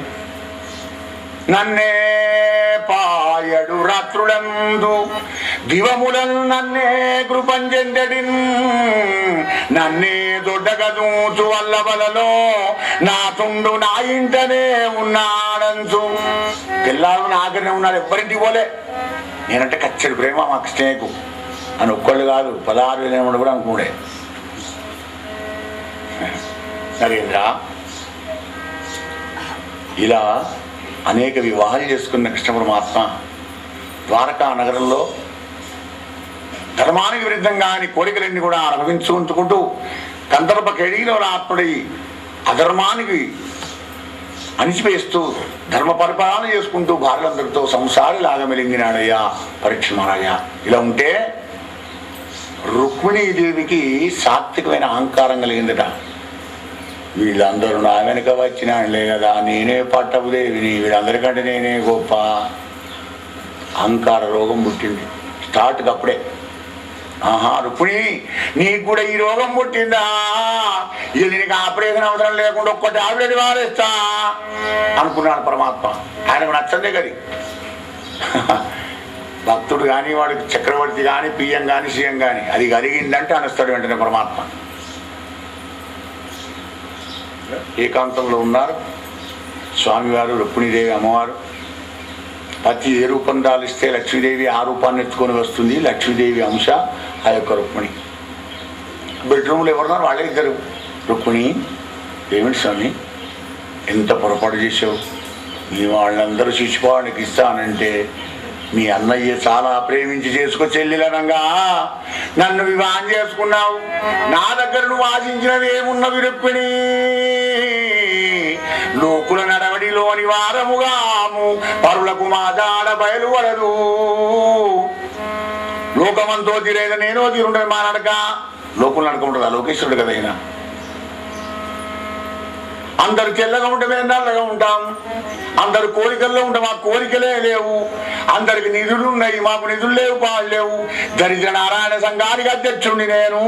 నన్నే పాయడు రాత్రులందు దివములన్ నన్నే కృపంజెందడిన్ నన్నే దొడ్డగదూచు వల్లబలలో నా తుండు నా ఇంటనే ఉన్నాడంచు. పిల్లలు నాకనే ఉన్నారు, ఎవ్వరింటికి పోలే. నేనంటే కచ్చడి ప్రేమ మా కృష్ణయ్యకు అని ఒక్కళ్ళు కాదు 16,000 కూడా అనుకునే. నరేంద్ర ఇలా అనేక వివాహాలు చేసుకున్న కృష్ణ పరమాత్మ ద్వారకా నగరంలో ధర్మానికి విరుద్ధంగా అని కోరికలన్నీ కూడా అనుభవించుకుంటూ కందర్ప కేడీలో ఆత్ముడై అధర్మానికి అణిచివేస్తూ ధర్మ పరిపాలన చేసుకుంటూ భార్యలందరితో సంసారిలాగా మెలింగినాడయ్యా పరీక్ష మహారాజా. ఇలా ఉంటే రుక్మిణీదేవికి సాత్వికమైన అహంకారం కలిగిందట. వీళ్ళందరూ నా వెనుక వచ్చినాళ్లే కదా, నేనే పట్టపుదేవిని, వీళ్ళందరికంటే నేనే గొప్ప. అహంకార రోగం పుట్టింది స్టార్ట్కి అప్పుడే. ఆహా రుక్మిణి నీకు కూడా ఈ రోగం పుట్టిందా, ఇది నీకు ఆపరేషన్ అవసరం లేకుండా ఒక్క టాబ్లెట్ వారేస్తా అనుకున్నాడు పరమాత్మ. ఆయనకు నచ్చందే కది. భక్తుడు కానీ వాడికి చక్రవర్తి కానీ పిఎం కానీ సీఎం కానీ అది కలిగిందంటే అనస్తాడు వెంటనే పరమాత్మ. ఏకాంతంలో ఉన్నారు స్వామివారు, రుక్మిణీదేవి అమ్మవారు. పతి ఏ రూపం దాలిస్తే లక్ష్మీదేవి ఆ రూపాన్ని ఎత్తుకొని వస్తుంది. లక్ష్మీదేవి అంశ ఆ యొక్క రుక్మిణి. బెడ్రూమ్లో ఎవరున్నారు వాళ్ళే ఇద్దరు. రుక్మిణి, ఏమిటి స్వామి ఎంత పొరపాటు చేసావు, మీ వాళ్ళందరూ శిశుపానికి ఇస్తానంటే మీ అన్నయ్య చాలా ప్రేమించి చేసుకో చెల్లెలనంగా నన్ను వివాహం చేసుకున్నావు. నా దగ్గర నువ్వు ఆశించినవి ఏమున్నవి రుక్మిణి? లోకుల నడవడిలోని వారముగాము పరులకు మా జాడ బయలువడదు. లోకమంతో తిరేద నేనో తీరుండదు మా నడక. లోకులు నడక ఉంటుందా? లోకేశ్వరుడు కదా అయినా. అందరు తెల్లగా ఉంటే మేము నల్లగా ఉంటాం. అందరు కోరికల్లో ఉంటే మాకు కోరికలే లేవు. అందరికి నిధులు ఉన్నాయి, మాకు నిధులు లేవు, పాలు లేవు. దరిద్ర నారాయణ సంఘానికి అధ్యక్షుడిని నేను.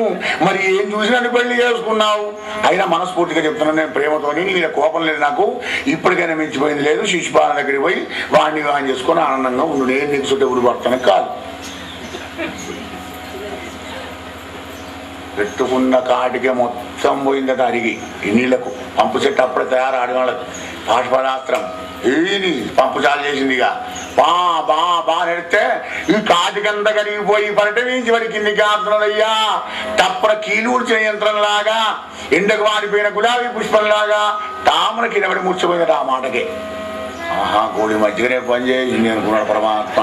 మరి ఏం చూసి నన్ను పెళ్లి చేసుకున్నావు? అయినా మనస్ఫూర్తిగా చెప్తున్నాను, నేను ప్రేమతోని, నీ కోపం లేదు నాకు. ఇప్పటికైనా మించిపోయింది లేదు. శిశుపాలన దగ్గరికి పోయి వాడిని వివాహం చేసుకొని ఆనందంగా ఉండు. నేను నీకు చుట్టే ఊరు పడతాను కాదు. పెట్టుకున్న కాటికే మొత్తం పోయిందట అరిగి. ఈ నీళ్లకు పంపు చెట్టు అప్పుడే తయారు ఆడివాళ్ళకు పాఠపదాస్త్రం ఏది పంపు చాలు చేసింది. ఇక బా బా బా నెడితే ఈ కాటికంత కరిగిపోయి పరిటమించి వాడి కిందికి ఆడుతున్నదయ్యా. తప్పన కీలూడ్చిన యంత్రంలాగా, ఎండకు వాడిపోయిన గులాబీ పుష్పంలాగా తామన కిందపడి ముచ్చిపోయిందట ఆ మాటకే. ఆహా కోడి మధ్యగానే పనిచేసింది అనుకున్నాడు పరమాత్మ.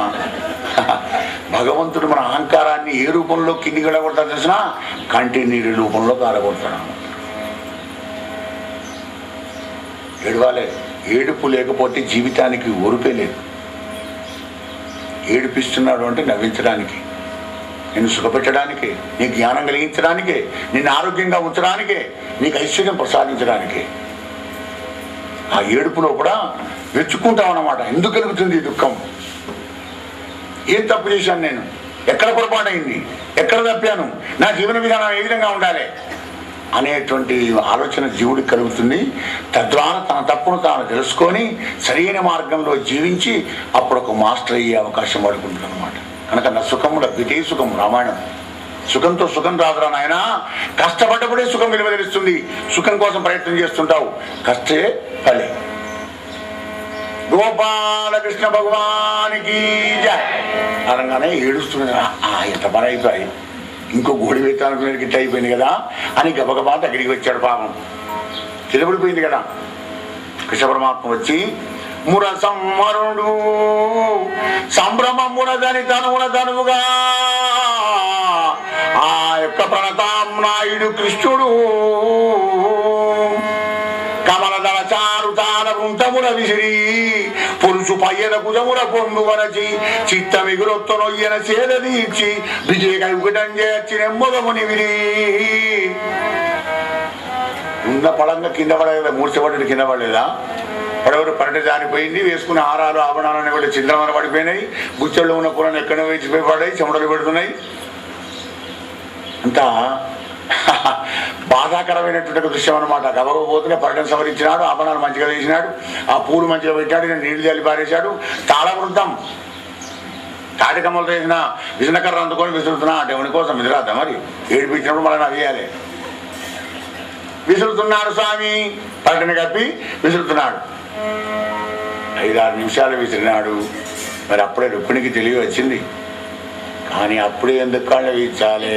భగవంతుడు మన అహంకారాన్ని ఏ రూపంలో కింది గడగొడతాడు తెలిసిన? కంటి నీరు రూపంలో కారగొడతాడు. ఏడవాలే. ఏడుపు లేకపోతే జీవితానికి ఓర్పే లేదు. ఏడిపిస్తున్నాడు అంటే నవ్వించడానికి, నిన్ను సుఖపెట్టడానికే, నీకు జ్ఞానం కలిగించడానికే, నిన్ను ఆరోగ్యంగా ఉంచడానికే, నీకు ఐశ్వర్యం ప్రసాదించడానికే. ఆ ఏడుపులో కూడా వెచ్చుకుంటాం అన్నమాట. ఎందుకు కలుగుతుంది దుఃఖం? ఏం తప్పు చేశాను నేను? ఎక్కడ పొరపాటు అయింది? ఎక్కడ తప్పాను? నా జీవన విధానం ఏ విధంగా ఉండాలి అనేటువంటి ఆలోచన జీవుడికి కలుగుతుంది. తద్వారా తన తప్పును తాను తెలుసుకొని సరైన మార్గంలో జీవించి అప్పుడు ఒక మాస్టర్ అయ్యే అవకాశం పడుకుంటుంది అనమాట. కనుక నా సుఖము లభ్యతే సుఖం. రామాయణం. సుఖంతో సుఖం రాదురా నాయన, కష్టపడ్డప్పుడే సుఖం విలువ తెలుస్తుంది. సుఖం కోసం ప్రయత్నం చేస్తుంటావు, కష్టే ఫలే. గోపాలకృష్ణ భగవానికి జై అనగానే ఏడుస్తున్నా. ఎంత పని అయిపోయి ఇంకో గోడి వేతానుకునే గిట్ట అయిపోయింది కదా అని గబగబా దగ్గరికి వచ్చాడు. పాపం తిరబడిపోయింది కదా. కృష్ణ పరమాత్మ వచ్చి ముర సంవరుడు సంభ్రమమునదని తనువుగా ఆ యొక్క ప్రణతాం నాయుడు కృష్ణుడు కమలదళ చారు తార వృంతముల విసిరి పురుషు పయ్యన కుజముల పొందు వరచి చిత్త మిగురొత్తనొయ్యన సేద తీర్చి విజయ కలుగుటం చేర్చి నెమ్మదముని విరి ఉన్న పడంగా కింద పడలేదా? మూర్చబడ్డది కింద పడలేదా? పడవరు పరట జారిపోయింది, వేసుకున్న ఆహారాలు ఆభరణాలన్నీ కూడా చింద్రమన పడిపోయినాయి, గుచ్చెళ్ళు ఉన్న కూరలు ఎక్కడో వేసిపోయి పడాయి, చెమటలు పెడుతున్నాయి. అంతా బాధాకరమైనటువంటి దృశ్యం అనమాట. గబగబోతునే పర్యటన సవరించినాడు, ఆభరణాలు మంచిగా వేసినాడు, ఆ పూలు మంచిగా పెట్టాడు, నీళ్లు చల్లి పారేశాడు. తాళవృద్ధం తాటికమ్మలు వేసిన విజనకర్ర అందుకొని విసురుతున్నా దేవుని కోసం విదిరాద్దా మరి ఏడిపించినప్పుడు మళ్ళీ నవ్వేయాలి. విసురుతున్నాడు స్వామి, పర్యటన కప్పి విసురుతున్నాడు. 5-6 నిమిషాలు విసిరినాడు. మరి అప్పుడే రుక్మిణికి తెలివి వచ్చింది. కానీ అప్పుడే ఎందుకు కళ్ళు వీచాలే,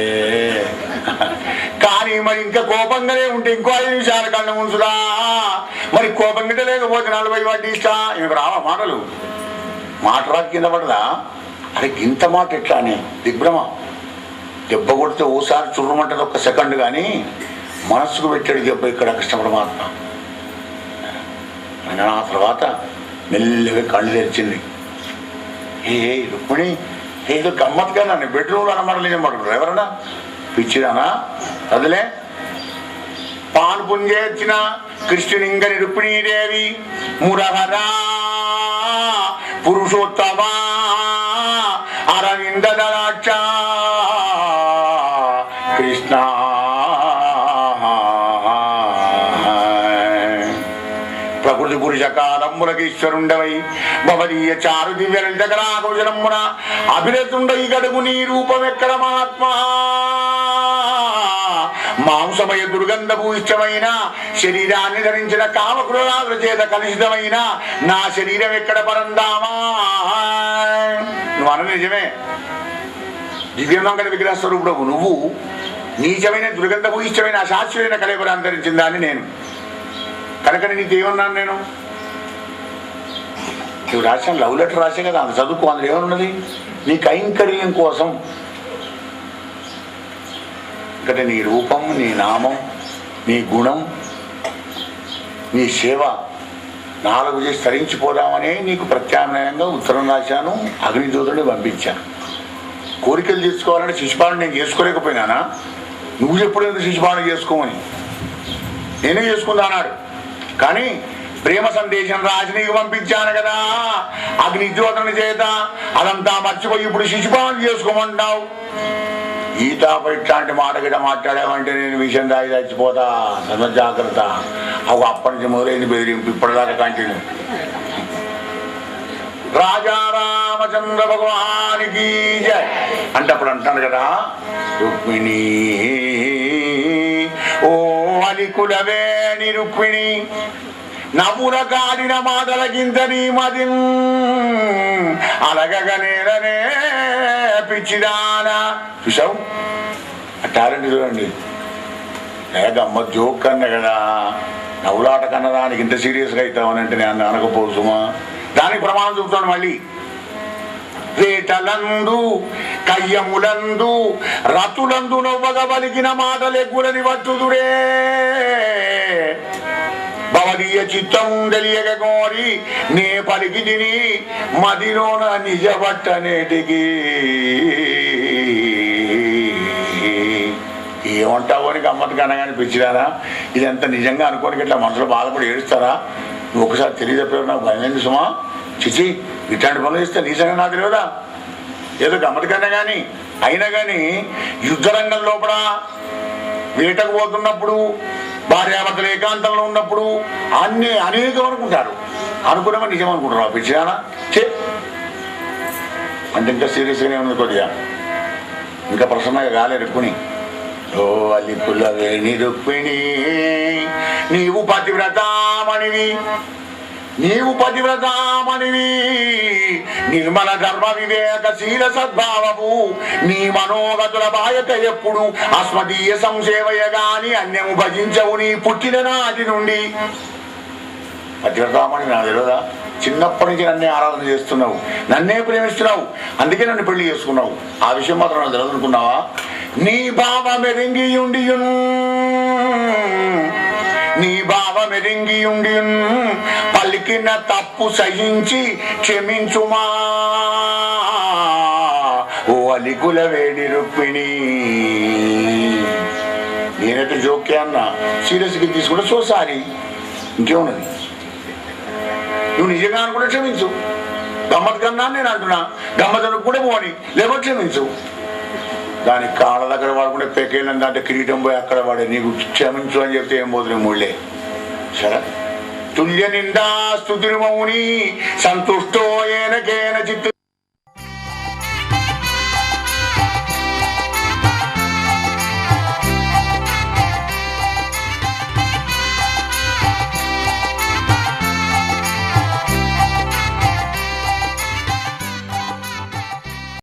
కానీ మరి ఇంకా కోపంగానే ఉంటే ఇంకో 5 నిమిషాల కళ్ళు ఉంచుదా, మరి కోపంగా లేకపోతే 40 వాటి ఇష్టా. ఇవి రావా మాటలు, మాట రాక కింద పడదా. అరే ఇంత మాట ఎట్లా అని దిగ్భ్రమ. దెబ్బ కొడితే ఓసారి చుర్రమంటది 1 సెకండ్, కానీ మనస్సుకు పెట్టాడు దెబ్బ ఇక్కడ కృష్ణపరమాత్మ. ఆ తర్వాత మెల్లగా కళ్ళు తెరిచింది. ఏ రుక్మిణి ఏదో గమ్మత్తుగా నన్ను బెడ్రూమ్లో అనమడలేమడుగురు ఎవరన్నా పిచ్చిదానా అదిలే. పాలు పుంజేర్చిన కృష్ణునింగని రుక్మిణీదేవి మురహరా పురుషోత్తమా అరవిందరాక్ష కృష్ణ ప్రకృతి పురుషకాలములకీశ్వరుండవై భవదీయ చారు దివ్య లలితకళాకౌశలమున అభిరతుండై గడుగు నీ రూపం ఎక్కడ మహాత్మా. మాంసమయ దుర్గంధపు ఇష్టమైన శరీరాన్ని ధరించిన కామక్రోధాల చేత కలుషితమైన నా శరీరం ఎక్కడ పరందామా. నువ్వు అన్న నిజమే, దివ్యమంగళ విగ్రహ స్వరూపుడు నువ్వు. నీచమైన దుర్గంధపు ఇష్టమైన అశాశ్వతమైన కళేబరం అంతరించిందా అని నేను కనుక నీకేమన్నాను నేను. నువ్వు రాశాను లవ్ లెటర్ రాసే కదా, అంత చదువుకో. అందులో ఏమన్నది, నీ కైంకర్యం కోసం ఇక్కడ నీ రూపం, నీ నామం, నీ గుణం, నీ సేవ 4 చేసి తరించిపోదామనే నీకు ప్రత్యామ్నాయంగా ఉత్తరం రాశాను, అగ్నిజ్యోతుడిని పంపించాను. కోరికలు తీసుకోవాలంటే శిశుపాలన నేను చేసుకోలేకపోయినానా, నువ్వు చెప్పలేదు శిశుపాలన చేసుకోమని, నేనే చేసుకుందా అన్నాడు. కానీ ప్రేమ సందేశం రాసి నీకు పంపించాను కదా అగ్నిజ్యోతుని చేత, అదంతా మర్చిపోయి ఇప్పుడు శిశుపాలన చేసుకోమంటావు. గీతాపై ఇట్లాంటి మాట గిట మాట్లాడామంటే నేను విషయం దాగి చచ్చిపోతా, సమ జాగ్రత్త. అవి అప్పటి నుంచి మొదలైంది బెదిరింపు, ఇప్పటిదాకా కంటిన్యూ. రాజా రామచంద్ర భగవానికి జై అంటే అప్పుడు అంటాడు కదా, రుక్మిణి ఓ అలికులవేణి రుక్మిణి నవ్వుల కాడిన మాటలకింత నీ మది అలగగనేలనే పిచ్చిదానా. చూసావు ఆ టాలెంట్ చూడండి. గమ్మత్ జోక్ కన్నా కదా, నవ్వులాట కన్నా దానికి ఇంత సీరియస్గా అవుతామనంటే నేను అనకపోసుమా. దానికి ప్రమాణం చూపుతాను మళ్ళీ. వేటలందు కయ్యములందు రతులందు నవ్వగ పలికిన మాటలెగ్గులని వట్టుదురే భవదీయ చిత్తం తెలియక కోరి నే పలికి తిని మదిలోన నిజబట్టనేటికి. ఏమంటావు అని గమ్మత్తు కనగానే పిచ్చిరారా, ఇదంతా నిజంగా అనుకోనికి ఇట్లా మనసులో బాధపడి ఏడుస్తారా. నువ్వు ఒకసారి తెలియజెప్పావు, నాకు భయమైంది సుమా. చిచి ఇట్లాంటి పనులు చేస్తే నిజంగా నాకు తెలియదా. ఏదో గమ్మత్తు కన్నా కానీ అయినా కానీ యుద్ధరంగం లోపల వేటకు పోతున్నప్పుడు భార్యాభర్తలు ఏకాంతంలో ఉన్నప్పుడు అన్నీ అనేకం అనుకుంటారు. అనుకున్నామో నిజం అనుకుంటారు. పిచ్చిరానా చే అంటే ఇంకా సీరియస్గానే ఉంది కొద్దిగా, ఇంకా ప్రసన్నగా కాలే రుక్మిణి. ఓ అలికుల వేణి రుక్మిణి నీవు పతివ్రతామణివి, నీవు పతివ్రతామణివి నిర్మల ధర్మ వివేకశీల సద్భావము నీ మనోగతుల బాయక ఎప్పుడు అస్మదీయ సంసేవయ గాని అన్యము భజించవు నీ పుట్టిన నాటి నుండి. పతివ్రతామణి నాకు తెలియదా, చిన్నప్పటి నుంచి నన్నే ఆరాధన చేస్తున్నావు, నన్నే ప్రేమిస్తున్నావు, అందుకే నన్ను పెళ్లి చేసుకున్నావు. ఆ విషయం మాత్రం నాకు తెలియదు అనుకున్నావా. నీ భావమెరింగియుండియున్ నీ భావమెరింగియుండి పలికిన తప్పు సహించి క్షమించుమా ఓ అలికుల వేడి రుక్మిణి. నేనైతే జోకే అన్నా, సీరియస్గా తీసుకుంటే సో సారీ, ఇంకేమున్నది. నువ్వు నిజంగా అనుకుంటే క్షమించు. గమ్మత్ కన్నా నేను అంటున్నా, గమ్మతను కూడా పోని లేకపోతే క్షమించు. దాని కాళ్ళ దగ్గర వాడుకుంటే పెకేళ్ళంత అంటే కిరీటం పోయి అక్కడ వాడే నీకు క్షమించు అని చెప్తే ఏం పోతుంది ముళ్ళే. సరే తుల్య నిందా స్తుతిర్మౌని సంతుష్టో ఏన కేన చిత్